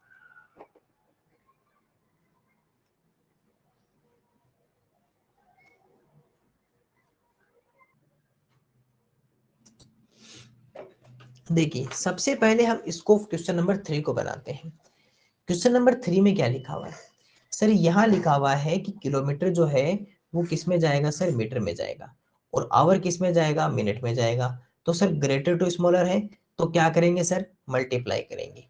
[SPEAKER 1] देखिए सबसे पहले हम इसको क्वेश्चन नंबर 3 को बनाते हैं। क्वेश्चन नंबर 3 में क्या लिखा हुआ है सर, यहाँ लिखा हुआ है कि किलोमीटर जो है वो किस में जाएगा सर, मीटर में जाएगा, और आवर किस में जाएगा, मिनट में जाएगा। तो सर ग्रेटर टू स्मॉलर है, तो क्या करेंगे सर, मल्टीप्लाई करेंगे।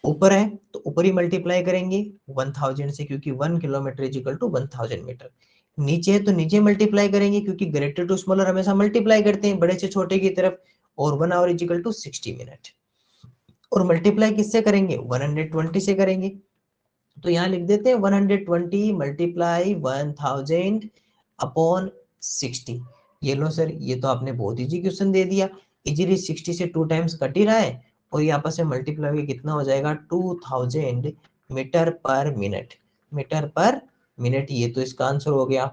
[SPEAKER 1] ऊपर है तो ऊपर ही मल्टीप्लाई करेंगे 1000 से, क्योंकि 1 kilometre is equal to 1000 metre. नीचे है तो नीचे मल्टीप्लाई करेंगे, क्योंकि ग्रेटर टू स्मॉलर हमेशा मल्टीप्लाई करते हैं बड़े से छोटे की तरफ। और 1 hour is equal to 60 minute. और मल्टीप्लाई किससे करेंगे, 120 से करेंगे। तो यहाँ लिख देते हैं 120 मल्टीप्लाई 1000 अपॉन 60। ये लो सर, ये तो आपने बहुत इजी क्वेश्चन दे दिया। इजीली 60 से 2 टाइम्स कट ही रहा है, और ये आपस में मल्टीप्लाई होकर कितना हो जाएगा, 2000 metre per minute. Metre per minute, ये तो इसका आंसर हो गया।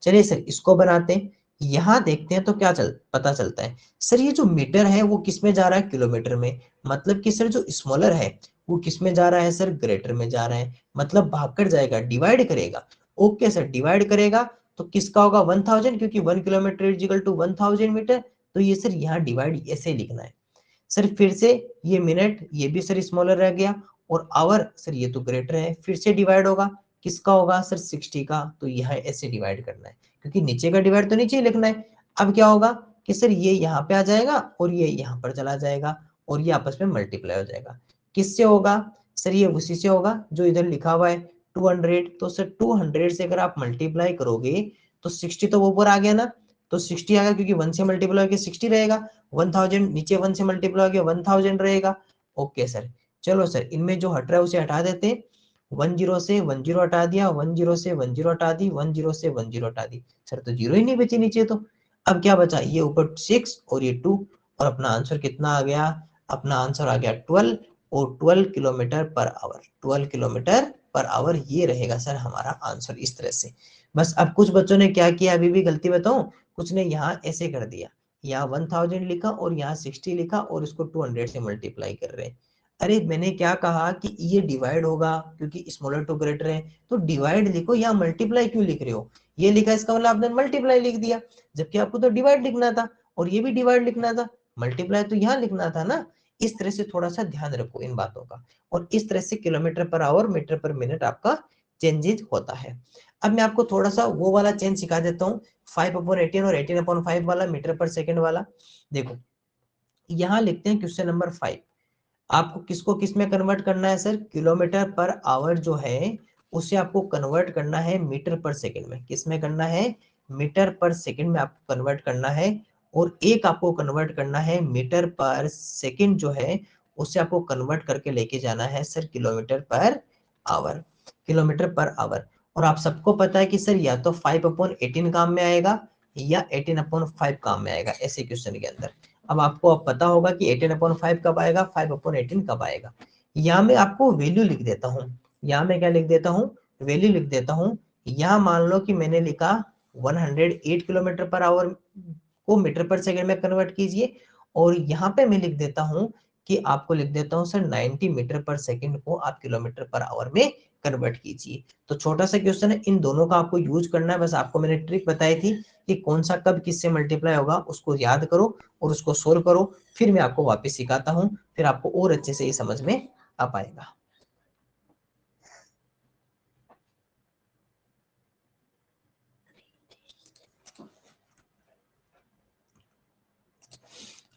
[SPEAKER 1] चलिए सर इसको बनाते हैं। यहाँ देखते हैं तो क्या पता चलता है। सर ये जो मीटर है वो किस में जा रहा है, किलोमीटर में। मतलब कि सर जो स्मॉलर है वो किस में जा रहा है सर, ग्रेटर में जा रहा है। मतलब भागकर जाएगा, डिवाइड करेगा। ओके सर, डिवाइड करेगा तो किसका होगा, 1000, क्योंकि 1 kilometre is equal to 1000 metre. तो ये सर यहाँ डिवाइड ऐसे लिखना है। सर फिर से ये मिनट, ये भी सर स्मॉलर रह गया, और आवर सर ये तो ग्रेटर है, फिर से डिवाइड होगा। किसका होगा सर, 60 का। तो यहाँ ऐसे डिवाइड करना है, क्योंकि नीचे का डिवाइड तो नीचे ही लिखना है। अब क्या होगा कि सर ये यहाँ पे आ जाएगा और ये यहाँ पर चला जाएगा, और ये आपस में मल्टीप्लाई हो जाएगा। किससे होगा सर, ये उसी से होगा जो इधर लिखा हुआ है 200। तो सर 200 से अगर आप मल्टीप्लाई करोगे तो 60 तो वो ऊपर आ गया ना, तो 60 आ गया, क्योंकि 1 से मल्टीप्लाई होकर 60 रहेगा। 1000 नीचे 1 से मल्टीप्लाई हो गया, 1000 रहेगा। ओके सर, चलो सर इनमें जो हट रहा है उसे हटा देते हैं। 10 से 10 हटा दिया, 10 से 10 हटा दी, 10 से 10 हटा दी। सर तो जीरो ही नहीं बची नीचे तो। अब क्या बचा, ये ऊपर 6 और ये 2, और अपना आंसर कितना आ गया, अपना आंसर आ गया 12, और 12 kilometre per our. 12 kilometre per our ये रहेगा सर हमारा आंसर, इस तरह से। बस अब कुछ बच्चों ने क्या किया, अभी भी गलती बताऊं, कुछ ने यहाँ ऐसे कर दिया, यहाँ 1000 लिखा और यहाँ 60 लिखा, और इसको 200 से मल्टीप्लाई कर रहे हैं। अरे मैंने क्या कहा कि ये डिवाइड होगा क्योंकि स्मॉलर टू ग्रेटर है, तो डिवाइड लिखो, या मल्टीप्लाई क्यों लिख रहे हो? ये लिखा इसका मतलब आपने मल्टीप्लाई लिख दिया, जबकि आपको तो डिवाइड लिखना था, और ये भी डिवाइड लिखना था, मल्टीप्लाई तो यहाँ लिखना था ना। इस तरह से थोड़ा सा ध्यान रखो इन बातों का, और इस तरह से kilometre per hour metre per minute आपका चेंजेस होता है। अब मैं आपको थोड़ा सा वो वाला चेंज सिखा देता हूँ, 5/18 और 18/5 वाला, मीटर पर सेकेंड वाला। देखो यहाँ लिखते हैं क्वेश्चन नंबर 5, आपको किसको किस में कन्वर्ट करना है सर? किलोमीटर पर आवर जो है उसे आपको कन्वर्ट करना है मीटर पर सेकंड में। किस में करना है? मीटर पर सेकंड में आपको कन्वर्ट करना है। और एक आपको कन्वर्ट करना है मीटर पर सेकंड जो है उसे आपको कन्वर्ट करके लेके जाना है sir kilometre per hour. Kilometre per hour. और आप सबको पता है कि सर या तो 5/18 काम में आएगा या 18/5 काम में आएगा ऐसे क्वेश्चन के अंदर। अब पता होगा कि 18/5 कब आएगा, 5/18 कब आएगा। यहाँ मैं आपको वैल्यू लिख देता हूँ। यहाँ मैं क्या लिख देता हूँ? वैल्यू लिख देता हूँ। यहाँ मान लो कि मैंने लिखा 108 किलोमीटर पर आवर को मीटर पर सेकंड में कन्वर्ट कीजिए, और यहाँ पे मैं लिख देता हूँ कि आपको लिख देता हूँ सर 90 मीटर पर सेकंड को आप किलोमीटर पर आवर में कन्वर्ट कीजिए। तो छोटा सा क्वेश्चन है, इन दोनों का आपको यूज करना है। बस आपको मैंने ट्रिक बताई थी कि कौन सा कब किससे मल्टीप्लाई होगा, उसको याद करो और उसको सोल्व करो। फिर मैं आपको वापस सिखाता हूँ, फिर आपको और अच्छे से ये समझ में आ पाएगा।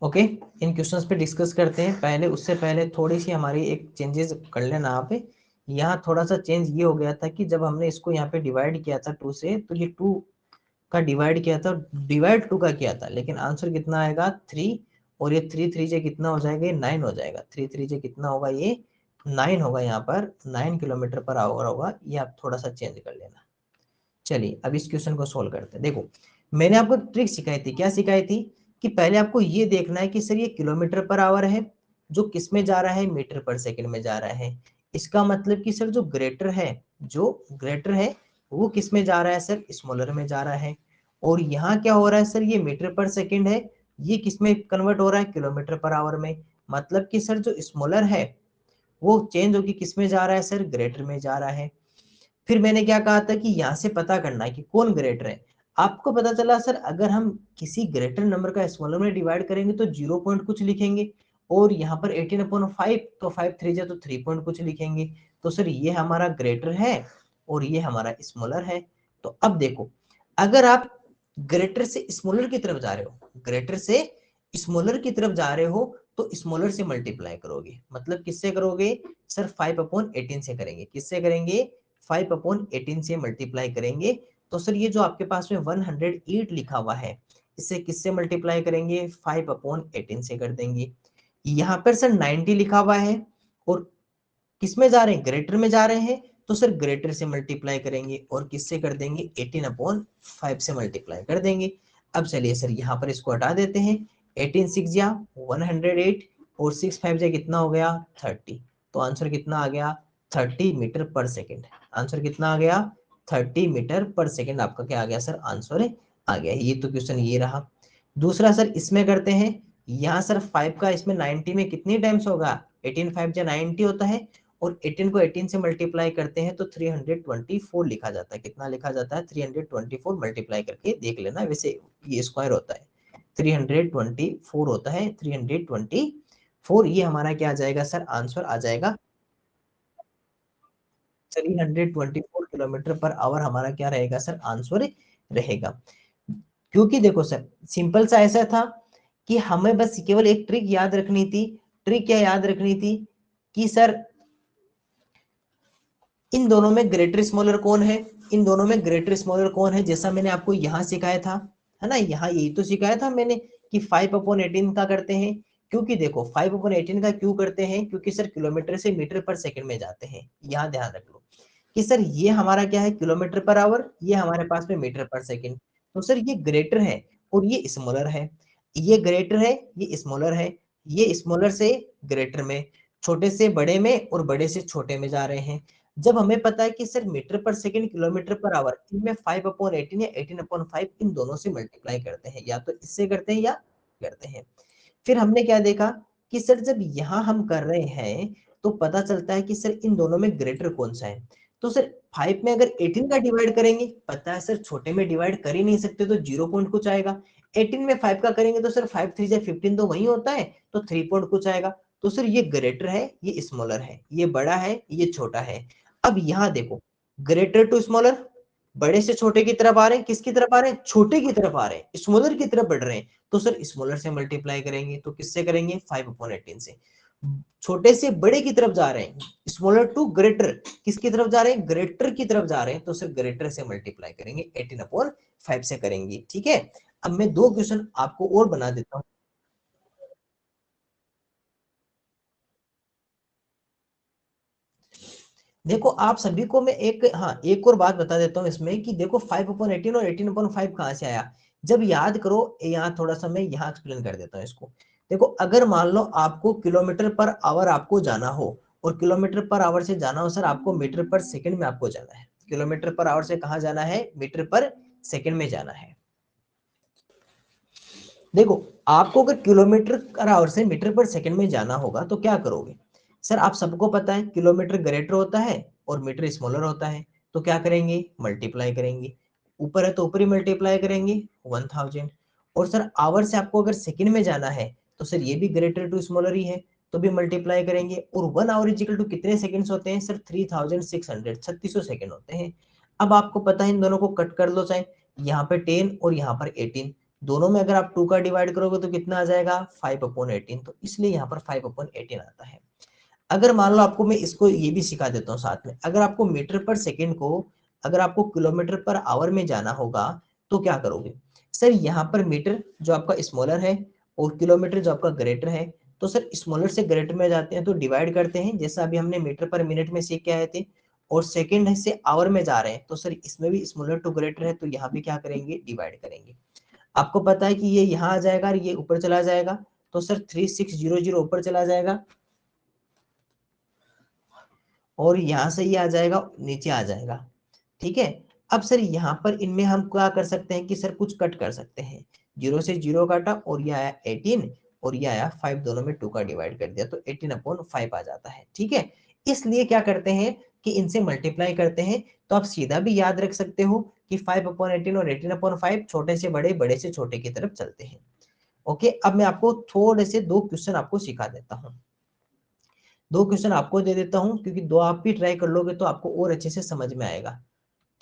[SPEAKER 1] ओके, इन क्वेश्चंस पे डिस्कस करते हैं। पहले उससे पहले थोड़ी सी हमारी एक चेंजेस कर लेना आप। यहाँ थोड़ा सा चेंज ये हो गया था कि जब हमने इसको यहाँ पे डिवाइड किया था 2 से, तो ये 2 का डिवाइड किया था, डिवाइड 2 का किया था, लेकिन आंसर कितना आएगा 3। और ये 3 3 से कितना हो जाएगा? 9 हो जाएगा। 3 3 से कितना होगा? ये 9 होगा। यहाँ पर 9 किलोमीटर पर आवर होगा। ये आप थोड़ा सा चेंज कर लेना। चलिए अब इस क्वेश्चन को सोल्व करते हैं। देखो मैंने आपको ट्रिक सिखाई थी। क्या सिखाई थी? कि पहले आपको ये देखना है कि सर ये किलोमीटर पर आवर है, जो किस में जा रहा है? मीटर पर सेकंड में जा रहा है। इसका मतलब कि सर जो ग्रेटर है, जो ग्रेटर है वो किस में जा रहा है सर? स्मॉलर में जा रहा है। और यहाँ क्या हो रहा है सर? ये मीटर पर सेकंड है, ये किस में कन्वर्ट हो रहा है? किलोमीटर पर आवर में। मतलब कि सर जो स्मॉलर है वो चेंज होगी किस में जा रहा है सर? ग्रेटर में जा रहा है। फिर मैंने क्या कहा था कि यहाँ से पता करना है कि कौन ग्रेटर है। आपको पता चला सर अगर हम किसी ग्रेटर नंबर का स्मॉलर में डिवाइड करेंगे तो 0 पॉइंट कुछ लिखेंगे, और यहाँ पर 18/5 तो 5 3 जा तो 3 पॉइंट कुछ लिखेंगे। तो सर ये हमारा ग्रेटर है और ये हमारा स्मॉलर है। तो अब देखो, अगर आप ग्रेटर से स्मॉलर की तरफ जा रहे हो, ग्रेटर से स्मॉलर की तरफ जा रहे हो, तो स्मॉलर से मल्टीप्लाई करोगे। मतलब किससे करोगे सर? 5/18 से करेंगे। किससे करेंगे? 5/18 से मल्टीप्लाई करेंगे। तो सर ये जो आपके पास में 108 लिखा हुआ है, इसे किससे मल्टीप्लाई करेंगे? 5/18 से कर देंगे। यहाँ पर सर 90 लिखा हुआ है, और किस में जा रहे हैं? ग्रेटर में जा रहे हैं। तो सर ग्रेटर से मल्टीप्लाई करेंगे, और किससे कर देंगे? 18/5 से मल्टीप्लाई कर देंगे। अब चलिए सर यहाँ पर इसको हटा देते हैं। 18 6 जा 108, और 6 5 जा कितना हो गया? 30। तो आंसर कितना आ गया? 30 मीटर पर सेकेंड। आंसर कितना आ गया? 30 मीटर पर सेकेंड आपका क्या आ गया सर? आंसर आ गया। ये तो क्वेश्चन ये रहा। दूसरा सर इसमें करते हैं। यहाँ सर 5 का इसमें 90 में कितनी टाइम्स होगा? 18 5 जा 90 होता है, और 18 को 18 से मल्टीप्लाई करते हैं तो 324 लिखा जाता है। कितना लिखा जाता है? 324 मल्टीप्लाई करके देख लेना, वैसे ये स्क्वायर होता है। 324 होता है, 324। ये हमारा क्या आ जाएगा सर? आंसर आ जाएगा 324 किलोमीटर पर आवर हमारा क्या रहेगा सर? आंसर रहेगा। क्योंकि देखो सर सिंपल सा ऐसा था कि हमें बस केवल एक ट्रिक याद रखनी थी। ट्रिक क्या याद रखनी थी? कि सर इन दोनों में ग्रेटर स्मॉलर कौन है? इन दोनों में ग्रेटर स्मॉलर कौन है? जैसा मैंने आपको यहाँ सिखाया था, है ना, यहाँ यही तो सिखाया था मैंने कि 5/18 का करते हैं। क्योंकि देखो 5/18 का क्यों करते हैं? क्योंकि सर किलोमीटर से मीटर पर सेकंड में जाते हैं। यहाँ ध्यान रख लो कि सर ये हमारा क्या है? Kilometre per our. ये हमारे पास में मीटर पर सेकंड। तो सर ये ग्रेटर है और ये स्मॉलर है। ये ग्रेटर है, ये स्मॉलर है। ये स्मॉलर से ग्रेटर में, छोटे से बड़े में और बड़े से छोटे में जा रहे हैं। जब हमें पता है कि sir metre per second kilometre per our, इनमें 5/18 या 18/5 इन दोनों से मल्टीप्लाई करते हैं, या तो इससे करते हैं या करते हैं। फिर हमने क्या देखा कि सर जब यहाँ हम कर रहे हैं तो पता चलता है कि सर इन दोनों में ग्रेटर कौन सा है। तो सर 5 में अगर 18 का डिवाइड करेंगे, पता है सर छोटे में डिवाइड कर ही नहीं सकते तो 0 पॉइंट कुछ आएगा। 18 में 5 का करेंगे तो सर 5 3 जा 15 तो वही होता है, तो 3 पॉइंट कुछ आएगा। तो सर ये ग्रेटर है, ये स्मॉलर है, ये बड़ा है, ये छोटा है। अब यहाँ देखो, ग्रेटर टू स्मॉलर, बड़े से छोटे की तरफ आ रहे हैं, किसकी तरफ आ रहे हैं, छोटे की तरफ आ रहे हैं, स्मॉलर की तरफ बढ़ रहे हैं। तो सर स्मॉलर से मल्टीप्लाई करेंगे तो किससे करेंगे, 5/18 से। छोटे से बड़े की तरफ जा रहे हैं, स्मॉलर टू ग्रेटर, किसकी तरफ जा रहे हैं, ग्रेटर की तरफ जा रहे हैं, तो सर ग्रेटर से मल्टीप्लाई करेंगे, 18/5 से करेंगे। ठीक है, अब मैं 2 क्वेश्चन आपको और बना देता हूँ। देखो आप सभी को मैं एक और बात बता देता हूँ इसमें कि देखो 5/18 और 18/5 कहाँ से आया। जब याद करो, यहाँ थोड़ा सा मैं यहाँ एक्सप्लेन कर देता हूँ इसको। देखो अगर मान लो आपको किलोमीटर पर आवर आपको जाना हो, और किलोमीटर पर आवर से जाना हो सर आपको मीटर पर सेकंड में आपको जाना है। किलोमीटर पर आवर से कहाँ जाना है, मीटर पर सेकंड में जाना है। देखो आपको अगर किलोमीटर पर आवर से मीटर पर सेकंड में जाना होगा तो क्या करोगे। सर आप सबको पता है किलोमीटर ग्रेटर होता है और मीटर स्मॉलर होता है, तो क्या करेंगे, मल्टीप्लाई करेंगे। ऊपर है तो ऊपर ही मल्टीप्लाई करेंगे 1000। और सर आवर से आपको अगर सेकंड में जाना है तो सर ये भी ग्रेटर टू स्मॉलर ही है, तो भी मल्टीप्लाई करेंगे। और 1 आवर इजिकल टू कितने सेकंड्स होते हैं सर, 3600, 3600 सेकंड होते हैं। अब आपको पता है इन दोनों को कट कर लो, चाहे यहाँ पे 10 और यहाँ पर 18, दोनों में अगर आप 2 का डिवाइड करोगे तो कितना आ जाएगा, 5/18, तो इसलिए यहाँ पर 5/18 आता है। अगर मान लो आपको मैं इसको ये भी सिखा देता हूँ साथ में, अगर आपको मीटर पर सेकंड को, अगर आपको किलोमीटर पर आवर में जाना होगा तो क्या करोगे। सर यहाँ पर मीटर जो आपका स्मॉलर है और किलोमीटर जो आपका ग्रेटर है, तो सर स्मॉलर से ग्रेटर में जाते हैं तो डिवाइड करते हैं, जैसा अभी हमने मीटर पर मिनट में सीख के आए थे। और सेकंड से आवर में जा रहे हैं तो सर इसमें भी स्मॉलर टू ग्रेटर है, तो यहाँ भी क्या करेंगे, डिवाइड करेंगे। आपको पता है कि ये यहाँ आ जाएगा और ये ऊपर चला जाएगा, तो सर 3600 ऊपर चला जाएगा और यहाँ से ये आ जाएगा नीचे आ जाएगा। ठीक है, अब सर यहाँ पर इनमें हम क्या कर सकते हैं कि सर कुछ कट कर सकते हैं। 0 से 0 काटा और ये आया 18 और ये आया 5, दोनों में 2 का डिवाइड कर दिया तो 18/5 आ जाता है। ठीक है, इसलिए क्या करते हैं कि इनसे मल्टीप्लाई करते हैं, तो आप सीधा भी याद रख सकते हो कि 5/18 और 18/5 छोटे से बड़े, बड़े से छोटे की तरफ चलते हैं। ओके, अब मैं आपको थोड़े से 2 क्वेश्चन आपको सिखा देता हूँ। 2 क्वेश्चन आपको दे देता हूँ क्योंकि 2 आप भी ट्राई कर लोगे तो आपको और अच्छे से समझ में आएगा।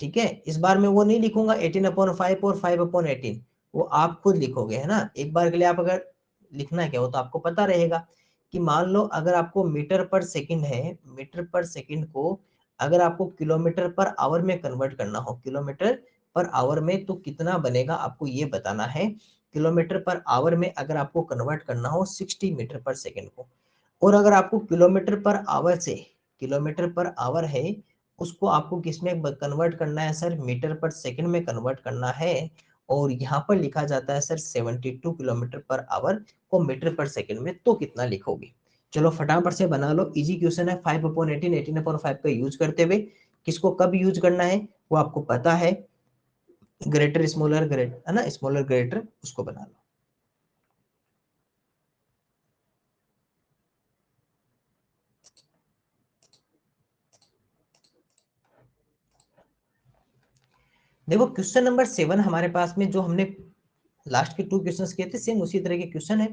[SPEAKER 1] ठीक है, इस बार मैं वो नहीं लिखूंगा 18/5 और 5/18, वो आप खुद लिखोगे, है ना। एक बार के लिए आप अगर लिखना है क्या, वो तो आपको पता रहेगा कि मान लो अगर आपको मीटर पर सेकंड है, मीटर पर सेकंड को अगर आपको किलोमीटर पर आवर में कन्वर्ट करना हो, किलोमीटर पर आवर में, तो कितना बनेगा आपको ये बताना है। किलोमीटर पर आवर में अगर आपको कन्वर्ट करना हो 60 मीटर पर सेकंड को, और अगर आपको किलोमीटर पर आवर से, किलोमीटर पर आवर है उसको आपको किसमें कन्वर्ट करना है सर, मीटर पर सेकंड में कन्वर्ट करना है। और यहाँ पर लिखा जाता है सर 72 किलोमीटर पर आवर को मीटर पर सेकंड में, तो कितना लिखोगे। चलो फटाफट से बना लो, इजी क्वेश्चन है। 5/18, 18/5 का यूज करते हुए किसको कब यूज करना है वो आपको पता है, ग्रेटर स्मॉलर ग्रेटर, है ना, स्मॉलर ग्रेटर, उसको बना लो। देखो क्वेश्चन नंबर 7 हमारे पास में, जो हमने लास्ट के 2 क्वेश्चंस किए थे सेम उसी तरह के क्वेश्चन है।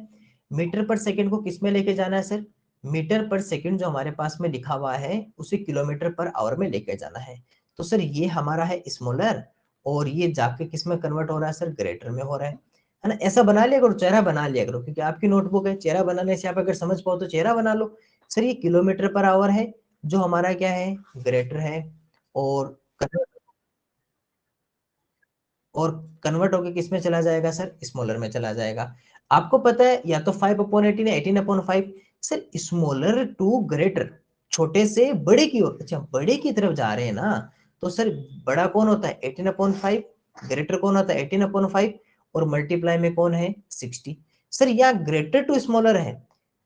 [SPEAKER 1] मीटर पर सेकंड को किस में लेके जाना है सर, मीटर पर सेकंड जो हमारे पास में लिखा हुआ है उसे किलोमीटर पर आवर में लेके जाना है। तो सर ये हमारा है स्मॉलर, और ये जाके किस में कन्वर्ट हो रहा है सर, ग्रेटर में हो रहा है ना। ऐसा बना लिया करो, चेहरा बना लिया करो, क्योंकि आपकी नोटबुक है, चेहरा बनाने से आप अगर समझ पाओ तो चेहरा बना लो। सर ये किलोमीटर पर आवर है जो हमारा क्या है, ग्रेटर है, और और कन्वर्ट होकर किस में चला जाएगा सर, स्मॉलर में चला जाएगा। आपको पता है या तो 5/18 या 18/5। सर स्मॉलर टू ग्रेटर, छोटे से बड़े की ओर, अच्छा बड़े की तरफ जा रहे हैं ना, तो सर बड़ा कौन होता है 18/5, ग्रेटर कौन होता है 18/5, और मल्टीप्लाई में कौन है 60। सर यहाँ ग्रेटर टू स्मॉलर है,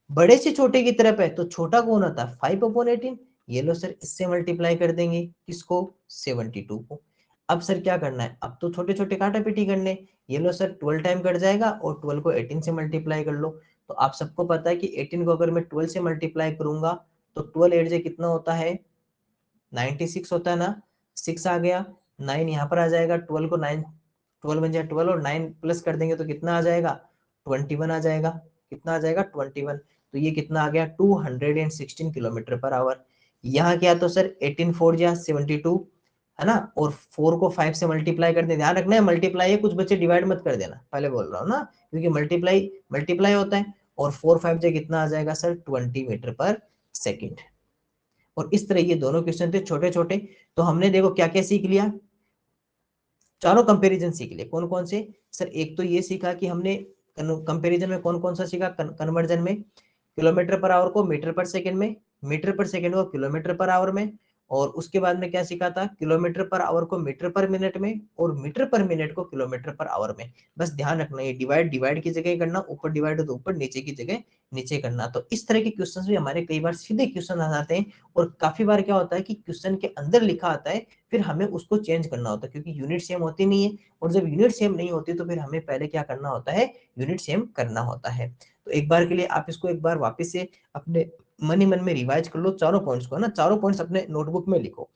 [SPEAKER 1] बड़े से छोटे की तरफ है, तो छोटा कौन होता है 5/18। ये लो सर, इससे मल्टीप्लाई कर देंगे किसको, 72 को। अब सर क्या करना है, अब तो छोटे छोटे काटा पीटी करने। ये लो सर 12 टाइम कट जाएगा और 12 को 18 से मल्टीप्लाई कर लो, तो आप सबको पता है कि 18 को अगर मैं 12 से मल्टीप्लाई करूंगा तो 12 8 जे कितना होता है 96 होता है ना, 6 आ गया, 9 यहाँ पर आ जाएगा, 12 को 9 12 बन जाए 12 और 9 प्लस कर देंगे तो कितना आ जाएगा 21 आ जाएगा, कितना आ जाएगा 21। तो ये कितना आ गया 216 किलोमीटर पर आवर। यहाँ क्या तो सर 18 4 जा 72 है ना, और 4 को 5 से मल्टीप्लाई कर दे, ध्यान रखना है मल्टीप्लाई है, कुछ बच्चे डिवाइड मत कर देना, पहले बोल रहा हूँ ना, क्योंकि मल्टीप्लाई मल्टीप्लाई होता है। और 4 5 जे कितना आ जाएगा सर 20 मीटर पर सेकेंड। और इस तरह ये दोनों क्वेश्चन थे छोटे छोटे। तो हमने देखो क्या क्या सीख लिया, चारों कंपैरिजन सीख लिए। कौन कौन से सर, एक तो ये सीखा कि हमने कंपैरिजन में कौन कौन सा सीखा, कन्वर्जन में किलोमीटर पर आवर को मीटर पर सेकंड में, मीटर पर सेकंड को किलोमीटर पर आवर में, और उसके बाद में क्या सीखा था, किलोमीटर पर आवर को मीटर पर मिनट में, और मीटर पर मिनट को किलोमीटर पर आवर में। बस ध्यान रखना ये डिवाइड डिवाइड की जगह करना, ऊपर डिवाइड हो तो ऊपर, नीचे की जगह नीचे करना। तो इस तरह के क्वेश्चंस भी हमारे कई बार सीधे क्वेश्चन आ जाते हैं, और काफी बार क्या होता है कि क्वेश्चन के अंदर लिखा आता है, फिर हमें उसको चेंज करना होता है, क्योंकि यूनिट सेम होती नहीं है, और जब यूनिट सेम नहीं होती तो फिर हमें पहले क्या करना होता है, यूनिट सेम करना होता है। तो एक बार के लिए आप इसको एक बार वापस से अपने मन ही मन में रिवाइज कर लो, चारों पॉइंट्स को ना, चारों पॉइंट्स अपने नोटबुक में लिखो।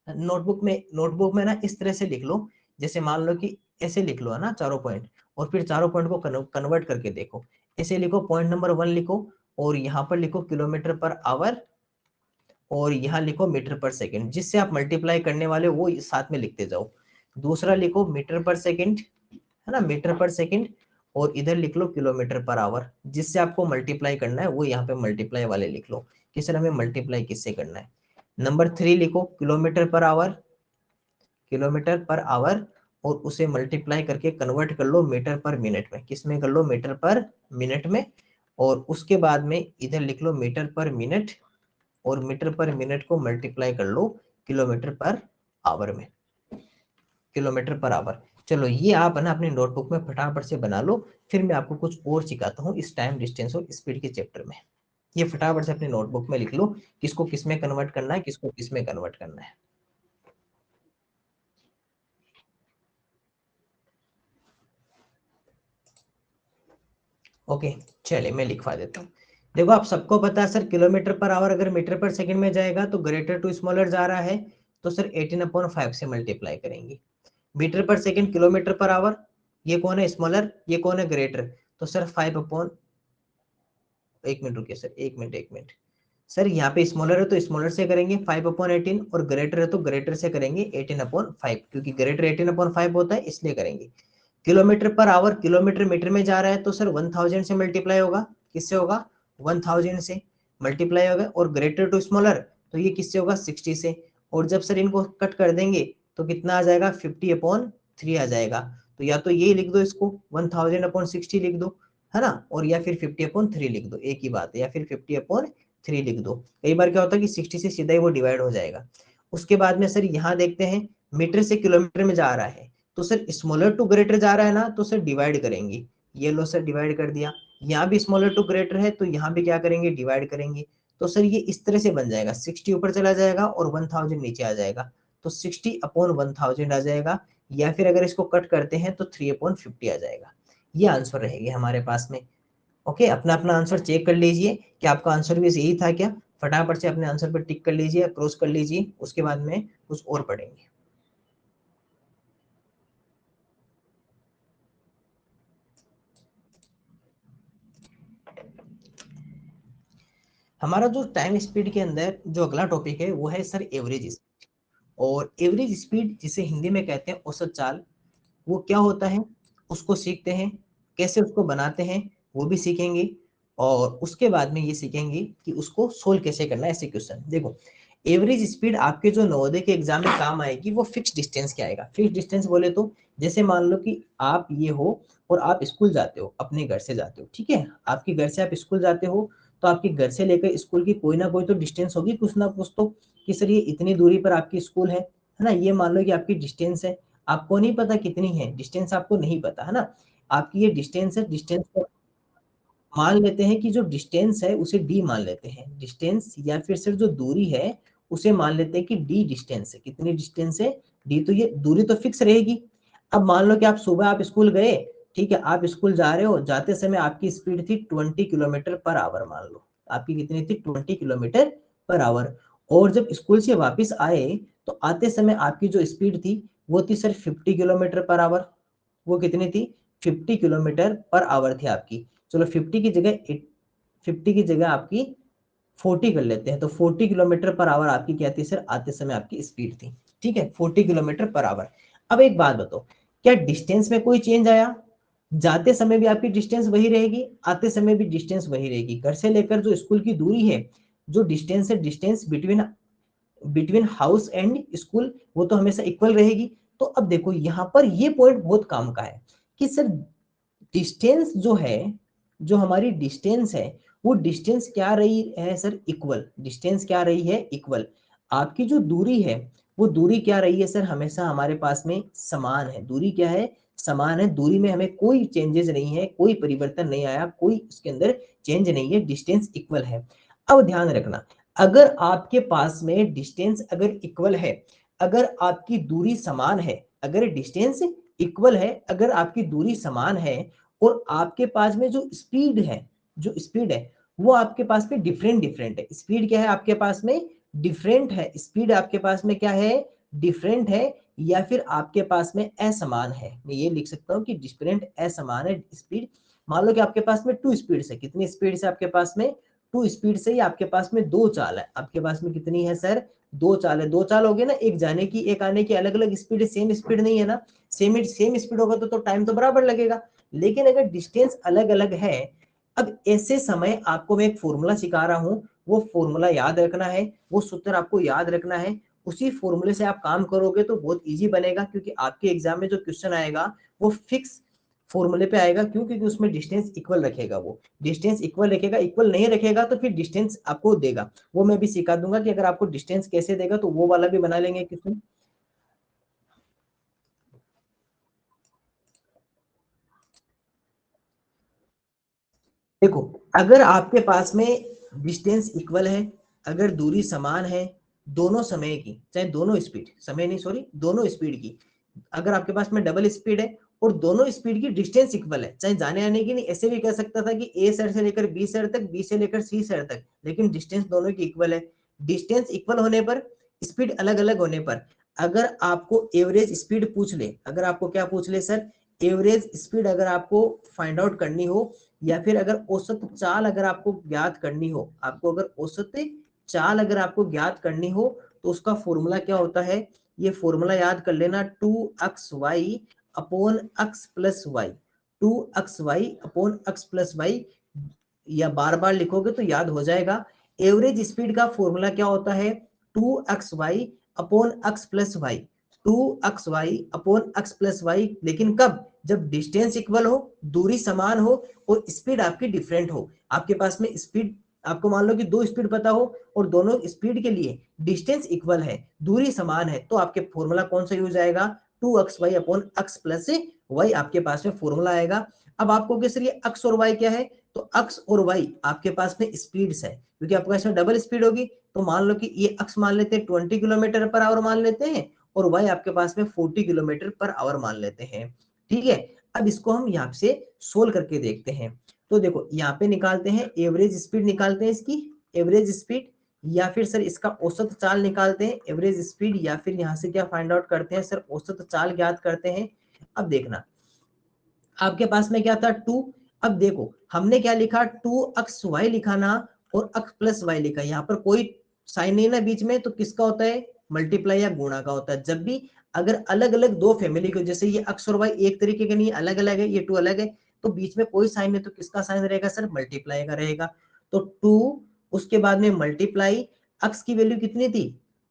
[SPEAKER 1] नोटबुक में ना इस तरह से लिख लो, जैसे मान लो कि ऐसे लिख लो है ना चारों पॉइंट, और फिर चारों पॉइंट को कन्वर्ट करके देखो। ऐसे लिखो, पॉइंट नंबर 1 लिखो, और यहाँ पर लिखो किलोमीटर पर आवर, और यहाँ लिखो मीटर पर सेकंड, जिससे आप मल्टीप्लाई करने वाले वो साथ में लिखते जाओ। दूसरा लिखो मीटर पर सेकंड, है ना, मीटर पर सेकंड, और इधर लिख लो किलोमीटर पर आवर, जिससे आपको मल्टीप्लाई करना है वो यहाँ पे मल्टीप्लाई वाले लिख लो कि सर हमें मल्टीप्लाई किससे करना है। नंबर 3 लिखो kilometre per hour, kilometre per hour, और उसे मल्टीप्लाई करके कन्वर्ट कर लो मीटर पर मिनट में, किस में कर लो, मीटर पर मिनट में। और उसके बाद में इधर लिख लो मीटर पर मिनट, और मीटर पर मिनट को मल्टीप्लाई कर लो किलोमीटर पर आवर में, किलोमीटर पर आवर। चलो ये आप है ना अपनी नोटबुक में फटाफट से बना लो, फिर मैं आपको कुछ और सिखाता हूँ इस टाइम डिस्टेंस और स्पीड के चैप्टर में। ये फटाफट से अपनी नोटबुक में लिख लो, किसको किस में कन्वर्ट करना है, किसको किस में कन्वर्ट करना है। ओके, चलिए मैं लिखवा देता हूँ। देखो आप सबको पता है सर, किलोमीटर पर आवर अगर मीटर पर सेकंड में जाएगा तो ग्रेटर टू स्मॉलर जा रहा है, तो सर 18/5 से मल्टीप्लाई करेंगे। Metre per second kilometre per our, ये कौन है स्मॉलर, ये कौन है ग्रेटर, तो सर 5 अपॉन, एक मिनट रुकिए सर, एक मिनट सर, यहाँ पे स्मॉलर है तो स्मॉलर से करेंगे 5/18, और ग्रेटर है तो ग्रेटर से करेंगे 18/5, क्योंकि ग्रेटर 18/5 होता है इसलिए करेंगे। Kilometre per hour, kilometre metre में जा रहा है तो सर 1000 से मल्टीप्लाई होगा, किससे होगा 1000 से मल्टीप्लाई होगा, और ग्रेटर टू स्मॉलर तो ये किससे होगा 60 से, और जब सर इनको कट कर देंगे तो कितना आ जाएगा 50/3 आ जाएगा। तो या तो ये लिख दो इसको 1000/60 लिख दो, है ना, और या फिर 50/3 लिख दो, एक ही बात है, या फिर 50/3 लिख दो। कई बार क्या होता है कि 60 से सीधा ही वो डिवाइड हो जाएगा। उसके बाद में सर यहाँ देखते हैं, मीटर से किलोमीटर में जा रहा है तो सर स्मॉलर टू ग्रेटर जा रहा है ना, तो सर डिवाइड करेंगे, ये लो सर डिवाइड कर दिया। यहाँ भी स्मॉलर टू ग्रेटर है तो यहाँ भी क्या करेंगे, डिवाइड करेंगे। तो सर ये इस तरह से बन जाएगा, 60 ऊपर चला जाएगा और 1000 नीचे आ जाएगा, तो 60/1000 आ जाएगा। या फिर अगर इसको कट करते हैं तो 3/50 आ जाएगा। ये आंसर रहेगी हमारे पास में। ओके, अपना अपना आंसर चेक कर लीजिए कि आपका आंसर भी यही था क्या, फटाफट से अपने आंसर पर टिक कर लीजिए, क्रॉस कर लीजिए, उसके बाद में कुछ और पढ़ेंगे। हमारा जो टाइम स्पीड के अंदर जो अगला टॉपिक है वो है सर एवरेज स्पीड। और एवरेज स्पीड जिसे हिंदी में कहते हैं औसत चाल, वो क्या होता है उसको सीखते हैं, कैसे उसको बनाते हैं वो भी सीखेंगे, और उसके बाद में ये सीखेंगे कि उसको सोल्व कैसे करना है ऐसे क्वेश्चन। देखो एवरेज स्पीड आपके जो नवोदय के एग्जाम में काम आएगी, वो फिक्स डिस्टेंस क्या आएगा। फिक्स डिस्टेंस बोले तो जैसे मान लो कि आप ये हो और आप स्कूल जाते हो, अपने घर से जाते हो, ठीक है, आपके घर से आप स्कूल जाते हो, तो आपके घर से लेकर स्कूल की कोई ना कोई तो डिस्टेंस होगी, कुछ ना कुछ तो, कि सर ये इतनी दूरी पर आपकी स्कूल है ना, ये मान लो कि आपकी डिस्टेंस है। आपको नहीं पता कितनी है डिस्टेंस, आपको नहीं पता है ना, आपकी ये डिस्टेंस है, डिस्टेंस को मान लेते हैं कि जो डिस्टेंस है उसे डी मान लेते हैं, डिस्टेंस, या फिर सिर्फ जो दूरी है उसे मान लेते हैं कि डी डिस्टेंस है। कितनी डिस्टेंस है, डी, तो ये दूरी तो फिक्स रहेगी। अब मान लो कि आप सुबह आप स्कूल गए, ठीक है, आप स्कूल जा रहे हो, जाते समय आपकी स्पीड थी 20 किलोमीटर पर आवर, मान लो आपकी कितनी थी 20 किलोमीटर पर आवर। और जब स्कूल से वापस आए तो आते समय आपकी जो स्पीड थी वो थी सर 50 किलोमीटर पर आवर। वो कितनी थी 50 किलोमीटर पर आवर थी आपकी। चलो 50 की जगह 50 की जगह आपकी 40 कर लेते हैं, तो 40 किलोमीटर पर आवर आपकी क्या थी सर आते समय आपकी स्पीड थी। ठीक है, 40 किलोमीटर पर आवर। अब एक बात बताओ, क्या डिस्टेंस में कोई चेंज आया? जाते समय भी आपकी डिस्टेंस वही रहेगी, आते समय भी डिस्टेंस वही रहेगी। घर से लेकर जो स्कूल की दूरी है, जो डिस्टेंस है, distance between between house and school, वो तो हमेशा इक्वल रहेगी। तो अब देखो यहाँ पर ये पॉइंट बहुत काम का है कि सर डिस्टेंस जो है, जो हमारी डिस्टेंस है, वो डिस्टेंस क्या रही है सर इक्वल। डिस्टेंस क्या रही है इक्वल। आपकी जो दूरी है वो दूरी क्या रही है सर हमेशा हमारे पास में समान है। दूरी क्या है समान है, दूरी में हमें कोई चेंजेस नहीं है, कोई परिवर्तन नहीं आया, कोई उसके अंदर चेंज नहीं है, डिस्टेंस इक्वल है। अब ध्यान रखना, अगर आपके पास में डिस्टेंस अगर इक्वल है, अगर आपकी दूरी समान है, अगर डिस्टेंस इक्वल है, अगर आपकी दूरी समान है और आपके पास में जो स्पीड है, जो स्पीड है वो आपके पास में डिफरेंट डिफरेंट है। स्पीड क्या है आपके पास में डिफरेंट है, स्पीड आपके पास में क्या है डिफरेंट है, या फिर आपके पास में असमान है। मैं ये लिख सकता हूँ कि डिफरेंट असमान है स्पीड। मान लो कि आपके पास में टू स्पीड से, कितनी स्पीड से आपके पास में टू स्पीड से ही आपके पास में दो चाल है। आपके पास में कितनी है सर दो चाल है। दो चाल हो गए ना, एक जाने की एक आने की, अलग अलग स्पीड है, सेम स्पीड नहीं है ना। सेम स्पीड होगा तो टाइम तो बराबर लगेगा। लेकिन अगर डिस्टेंस अलग अलग है, अब ऐसे समय आपको मैं एक फॉर्मूला सिखा रहा हूं, वो फॉर्मूला याद रखना है, वो सूत्र आपको याद रखना है। उसी फॉर्मूले से आप काम करोगे तो बहुत इजी बनेगा, क्योंकि आपके एग्जाम में जो क्वेश्चन आएगा वो फिक्स फॉर्मूले पे आएगा। क्यों? क्योंकि उसमें डिस्टेंस इक्वल रखेगा, वो डिस्टेंस इक्वल रखेगा। इक्वल नहीं रखेगा तो फिर डिस्टेंस आपको देगा, वो मैं भी सिखा दूंगा कि अगर आपको डिस्टेंस कैसे देगा, तो वो वाला भी बना लेंगे क्वेश्चन। देखो, अगर आपके पास में डिस्टेंस इक्वल है, अगर दूरी समान है दोनों समय की, चाहे दोनों स्पीड, समय नहीं सॉरी, दोनों स्पीड की, अगर आपके पास में डबल स्पीड है और दोनों स्पीड की डिस्टेंस इक्वल है, चाहे जाने आने की नहीं, ऐसे भी कह सकता था कि ए शहर से लेकर बी शहर तक, बी से लेकर सी शहर तक, लेकिन डिस्टेंस दोनों की इक्वल है। डिस्टेंस इक्वल होने पर, स्पीड अलग अलग होने पर, अगर आपको एवरेज स्पीड पूछ ले, अगर आपको क्या पूछ ले सर एवरेज स्पीड अगर आपको फाइंड आउट करनी हो, या फिर अगर औसत चाल अगर आपको ज्ञात करनी हो, आपको अगर औसत चाल अगर आपको ज्ञात करनी हो, तो उसका फॉर्मूला क्या होता है, ये फॉर्मूला याद कर लेना, 2xy upon x plus y. 2xy upon x plus y, या बार बार लिखोगे तो याद हो जाएगा। एवरेज स्पीड का फॉर्मूला क्या होता है 2xy upon x plus y. 2xy upon x plus y, लेकिन कब? जब डिस्टेंस इक्वल हो, दूरी समान हो और स्पीड आपकी डिफरेंट हो। आपके पास में स्पीड, आपको मान लो कि दो स्पीड पता हो और दोनों स्पीड के लिए डिस्टेंस इक्वल है, दूरी समान है, तो आपके फॉर्मूला कौन सा यूज आएगा 2xy upon x plus Y आपके पास में फॉर्मूला आएगा। अब आपको किस लिए x और y क्या है, तो x और y आपके पास में स्पीड्स है, क्योंकि आपके पास में डबल स्पीड होगी। तो मान लो कि ये x मान लेते हैं 20 किलोमीटर पर आवर मान लेते हैं, और y आपके पास में 40 किलोमीटर पर आवर मान लेते हैं। ठीक है, अब इसको हम यहाँ से सोल्व करके देखते हैं। तो देखो यहाँ पे निकालते हैं एवरेज स्पीड, निकालते हैं इसकी एवरेज स्पीड, या फिर सर इसका औसत चाल निकालते हैं एवरेज स्पीड, या फिर यहाँ से क्या फाइंड आउट करते हैं सर औसत चाल ज्ञात करते हैं। अब देखना, आपके पास में क्या था 2, अब देखो हमने क्या लिखा 2xy लिखा ना, और x प्लस वाई लिखा, यहाँ पर कोई साइन नहीं ना बीच में, तो किसका होता है मल्टीप्लाई या गुणा का होता है। जब भी अगर अलग अलग दो फैमिली को, जैसे ये x और y एक तरीके के नहीं, अलग अलग है, ये 2 अलग है, तो बीच में कोई साइन है तो किसका साइन रहेगा सर मल्टीप्लाई का रहेगा। तो 2, उसके बाद में मल्टीप्लाई, x की वैल्यू कितनी थी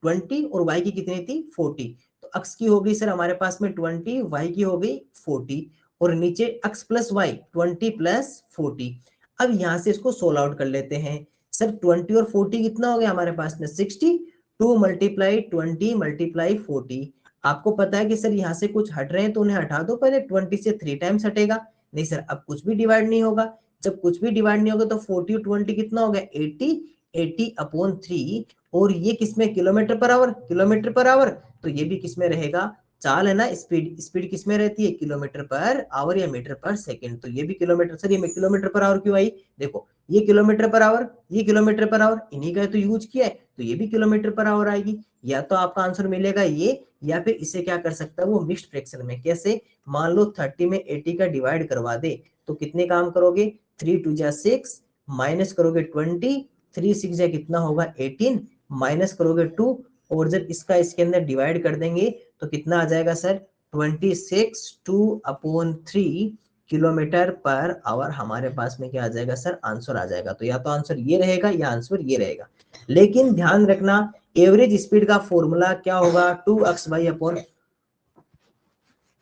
[SPEAKER 1] 20 और y की कितनी थी 40, तो x की हो गई सर हमारे पास में 20, y की हो गई 40, और नीचे x प्लस वाई 20 प्लस 40। अब यहां से इसको सोल्व आउट कर लेते हैं। सर 20 और 40 कितना हो गया हमारे पास में 60, 2 मल्टीप्लाई 20 मल्टीप्लाई 40। आपको पता है कि सर यहाँ से कुछ हट रहे हैं तो उन्हें हटा दो पहले, 20 से 3 टाइम्स हटेगा। नहीं सर अब कुछ भी डिवाइड नहीं होगा, जब कुछ भी डिवाइड नहीं होगा तो 40 और 20 कितना हो गया 80, 80 अपॉन 3, और ये किसमें kilometre per hour, kilometre per our, तो ये भी किसमें रहेगा चाल है ना, स्पीड, स्पीड किस में रहती है, किलोमीटर पर आवर या मीटर पर सेकंड। तो ये भी किलोमीटर, सर ये किलोमीटर पर आवर क्यों आई, देखो ये किलोमीटर पर आवर, ये किलोमीटर पर आवर, इन्हीं का तो यूज किया है, तो ये भी किलोमीटर पर आवर आएगी। या तो आपका आंसर मिलेगा ये, या फिर इसे क्या कर सकता है वो मिक्स्ड फ्रैक्शन में। कैसे, मान लो 30 में 80 का डिवाइड करवा दे तो कितने काम करोगे, 3 2 जा 6, माइनस करोगे 20, 3 6 जा कितना होगा 18, माइनस करोगे 2, और जब इसका इसके अंदर डिवाइड कर देंगे तो कितना आ जाएगा सर, 26 2/3 किलोमीटर पर आवर हमारे पास में क्या आ जाएगा सर, आंसर आ जाएगा। तो या तो आंसर ये रहेगा या आंसर ये रहेगा। लेकिन ध्यान रखना एवरेज स्पीड का फॉर्मूला क्या होगा,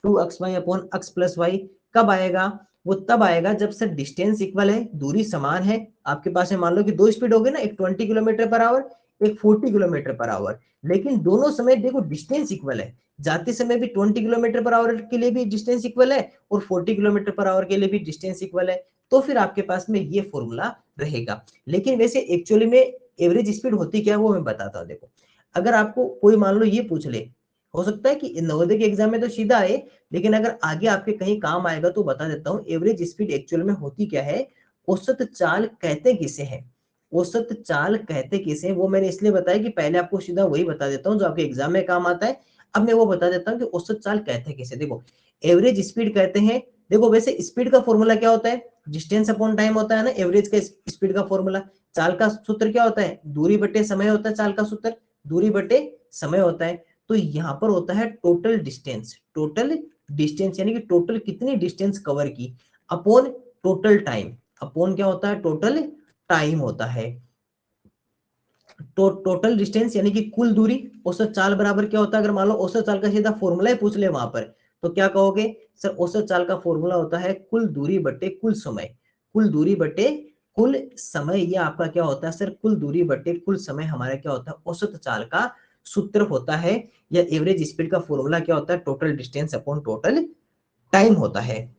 [SPEAKER 1] 2x/x+y कब आएगा, वो तब आएगा जब सर डिस्टेंस इक्वल है, दूरी समान है। आपके पास में मान लो कि दो स्पीड हो गए ना, एक 20 किलोमीटर पर आवर, एक 40 किलोमीटर पर आवर, लेकिन दोनों समय देखो डिस्टेंस इक्वल है। जाते समय भी 20 किलोमीटर पर आवर के लिए भी डिस्टेंस इक्वल है और 40 किलोमीटर पर आवर के लिए भी डिस्टेंस इक्वल है। तो फिर आपके पास में ये फॉर्मूला रहेगा। लेकिन वैसे एक्चुअली में एवरेज स्पीड होती क्या है वो मैं बताता हूँ। देखो अगर आपको कोई मान लो ये पूछ ले, हो सकता है कि नवोदय के एग्जाम में तो सीधा आए, लेकिन अगर आगे आपके कहीं काम आएगा तो बता देता हूँ एवरेज स्पीड एक्चुअल में होती क्या है। औसत चाल कहते किसे हैं, औसत चाल कहते किसे हैं, वो मैंने इसलिए बताया कि पहले आपको सीधा वही बता देता हूँ जो आपके एग्जाम में काम आता है। अब मैं वो बता देता हूँ कि औसत चाल कहते किसे। देखो एवरेज स्पीड कहते हैं, देखो वैसे स्पीड का फॉर्मूला क्या होता है, डिस्टेंस अपॉन टाइम होता है ना एवरेज का स्पीड का फॉर्मूला। चाल का सूत्र क्या होता है, दूरी बटे समय होता है, चाल का सूत्र दूरी बटे समय होता है। तो यहाँ पर होता है टोटल डिस्टेंस, टोटल डिस्टेंस यानी कि टोटल कितनी डिस्टेंस कवर की, अपॉन टोटल टाइम, अपॉन क्या होता है, टोटल टाइम होता है। तो टोटल डिस्टेंस यानी कि कुल दूरी, औसत चाल बराबर क्या होता है, अगर मान लो औसत चाल का सीधा फॉर्मूला ही पूछ ले वहां पर, तो क्या कहोगे सर, औसत चाल का फॉर्मूला होता है कुल दूरी बटे कुल समय, कुल दूरी बटे कुल समय। ये आपका क्या होता है सर, कुल दूरी बटे कुल समय हमारा क्या होता है, औसत चाल का सूत्र होता है। या एवरेज स्पीड का फॉर्मूला क्या होता है, total distance upon total time होता है।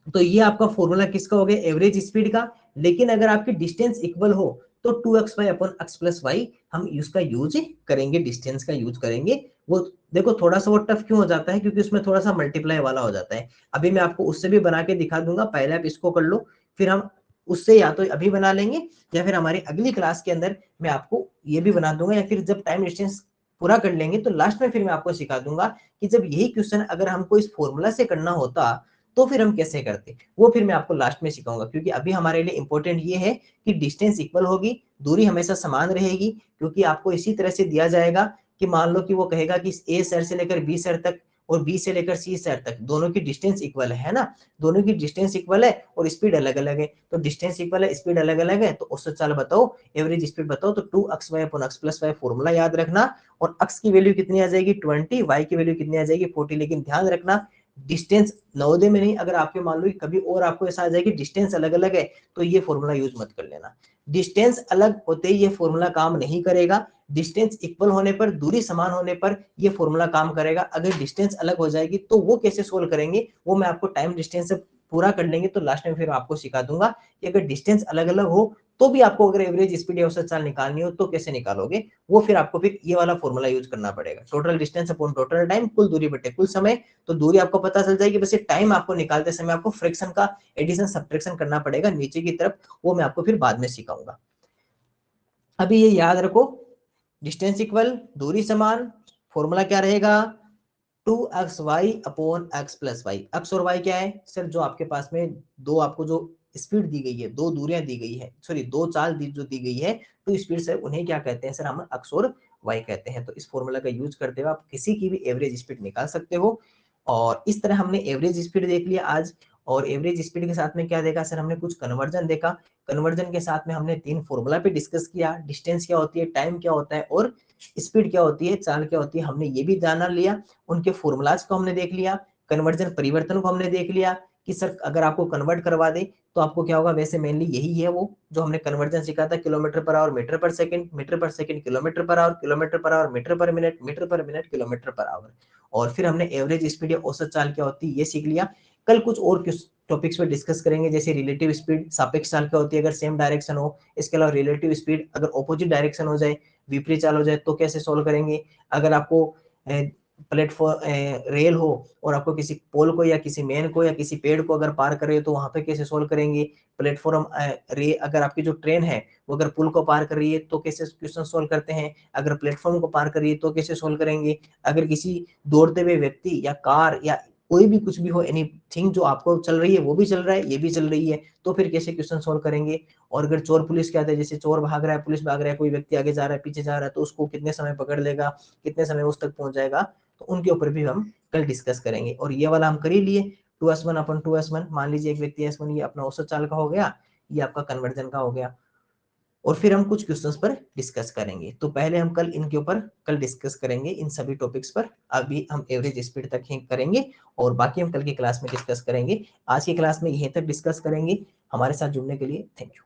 [SPEAKER 1] तो ये आपका फॉर्मूला किसका हो गया, एवरेज स्पीड का। लेकिन अगर आपकी डिस्टेंस इक्वल हो तो 2x/x+y हम इसका यूज करेंगे, डिस्टेंस का यूज करेंगे। वो देखो थोड़ा सा वो टफ क्यों हो जाता है, क्योंकि उसमें थोड़ा सा मल्टीप्लाई वाला हो जाता है। अभी मैं आपको उससे भी बना के दिखा दूंगा, पहले आप इसको कर लो, फिर हम उससे या तो अभी बना लेंगे, या फिर हमारी अगली क्लास के अंदर मैं आपको ये भी बना दूंगा, या फिर जब टाइम डिस्टेंस पूरा कर लेंगे तो लास्ट में फिर मैं आपको सिखा दूंगा कि जब यही क्वेश्चन अगर हमको इस फॉर्मूला से करना होता तो फिर हम कैसे करते, वो फिर मैं आपको लास्ट में सिखाऊंगा। क्योंकि अभी हमारे लिए इंपॉर्टेंट ये है कि डिस्टेंस इक्वल होगी, दूरी हमेशा समान रहेगी, क्योंकि आपको इसी तरह से दिया जाएगा कि मान लो कि वो कहेगा कि ए शहर से लेकर बी शहर तक और बी से लेकर सी शहर तक दोनों की डिस्टेंस इक्वल है ना, दोनों की डिस्टेंस इक्वल है और स्पीड अलग अलग है। तो डिस्टेंस इक्वल है, स्पीड अलग अलग है, तो औसत चाल बताओ, एवरेज स्पीड बताओ। तो 2x/x+y फॉर्मूला याद रखना, और x की वैल्यू कितनी आ जाएगी 20, y की वैल्यू कितनी आ जाएगी 40। लेकिन ध्यान रखना डिस्टेंस नवोदय में नहीं, अगर आपके मान लो कभी और आपको ऐसा आ जाए कि डिस्टेंस अलग अलग है तो ये फॉर्मूला यूज मत कर लेना। डिस्टेंस अलग होते ही ये फॉर्मूला काम नहीं करेगा, डिस्टेंस इक्वल होने पर, दूरी समान होने पर ये फॉर्मूला काम करेगा। अगर डिस्टेंस अलग हो जाएगी तो वो कैसे सोल्व करेंगे, वो मैं आपको टाइम डिस्टेंस से पूरा कर लेंगे तो लास्ट में फिर आपको सिखा दूंगा कि अगर डिस्टेंस अलग अलग हो तो भी आपको अगर एवरेज स्पीड या औसत चाल निकालनी हो तो कैसे निकालोगे, वो फिर आपको फिर ये वाला फॉर्मूला यूज करना पड़ेगा, total distance upon total time, कुल दूरी बटे कुल समय। तो दूरी आपको पता चल जाएगी, बस ये टाइम आपको निकालते समय आपको फ्रैक्शन का एडिशन सब्ट्रैक्शन करना पड़ेगा नीचे की तरफ, वो मैं आपको फिर बाद में सिखाऊंगा। अभी ये याद रखो, डिस्टेंस इक्वल, दूरी समान, फॉर्मूला क्या रहेगा 2x/y/x+y। x और y क्या है सर, जो आपके पास में दो आपको जो स्पीड दी गई है, दो दूरियां दी गई है, सॉरी दो चाल जो दी गई है, तो स्पीड से उन्हें क्या कहते हैं सर, हम x और y कहते हैं। तो इस फॉर्मूला का यूज करते हुए आप किसी की भी एवरेज स्पीड निकाल सकते हो। और इस तरह हमने एवरेज स्पीड देख लिया आज। और एवरेज स्पीड के साथ में क्या देखा सर, हमने कुछ कन्वर्जन देखा। कन्वर्जन के साथ में हमने 3 फॉर्मूला पे डिस्कस किया, डिस्टेंस क्या होती है, टाइम क्या होता है और स्पीड क्या होती है, चाल क्या होती है, हमने ये भी जाना लिया। उनके फॉर्मूलाज को हमने देख लिया, कन्वर्जन परिवर्तन को हमने देख लिया कि सर अगर आपको कन्वर्ट करवा दे तो आपको क्या होगा। वैसे मेनली यही है वो जो हमने कन्वर्जन सीखा था, kilometre per hour metre per second, metre per second kilometre per hour, kilometre per hour metre per minute, metre per minute kilometre per hour. और फिर हमने एवरेज स्पीड या औसत चाल क्या होती है ये सीख लिया। कल कुछ और टॉपिक्स पे डिस्कस करेंगे, जैसे रिलेटिव स्पीड, सापेक्ष चाल क्या होती है अगर सेम डायरेक्शन हो, इसके अलावा रिलेटिव स्पीड अगर ऑपोजिट डायरेक्शन हो जाए, विपरीत चाल हो जाए तो कैसे सोल्व करेंगे। अगर आपको प्लेटफॉर्म रेल हो और आपको किसी पोल को या किसी मेन को या किसी पेड़ को अगर पार कर रहे हो तो वहां पे कैसे सोल्व करेंगे। प्लेटफॉर्म रे अगर आपकी जो ट्रेन है वो अगर पुल को पार कर रही है तो कैसे क्वेश्चन सोल्व करते हैं। अगर प्लेटफॉर्म को पार कर रही है तो कैसे सोल्व करेंगे। अगर किसी दौड़ते हुए व्यक्ति या कार या कोई भी कुछ भी हो, एनीथिंग जो आपको चल रही है वो भी चल रहा है ये भी चल रही है, तो फिर कैसे क्वेश्चन सोल्व करेंगे। और अगर चोर पुलिस के आते हैं, जैसे चोर भाग रहा है, पुलिस भाग रहा है, कोई व्यक्ति आगे जा रहा है पीछे जा रहा है, तो उसको कितने समय पकड़ लेगा, कितने समय उस तक पहुंच जाएगा, तो उनके ऊपर भी हम कल डिस्कस करेंगे। और ये वाला हम कर ही लिए 2s1 अपन 2s1, मान लीजिए एक व्यक्ति s1 ये अपना औसत चाल का हो गया, ये आपका कन्वर्जन का हो गया। और फिर हम कुछ क्वेश्चंस पर डिस्कस करेंगे। तो पहले हम कल इनके ऊपर कल डिस्कस करेंगे इन सभी टॉपिक्स पर। अभी हम एवरेज स्पीड तक ही करेंगे और बाकी हम कल की क्लास में डिस्कस करेंगे। आज की क्लास में यहीं तक डिस्कस करेंगे। हमारे साथ जुड़ने के लिए थैंक यू।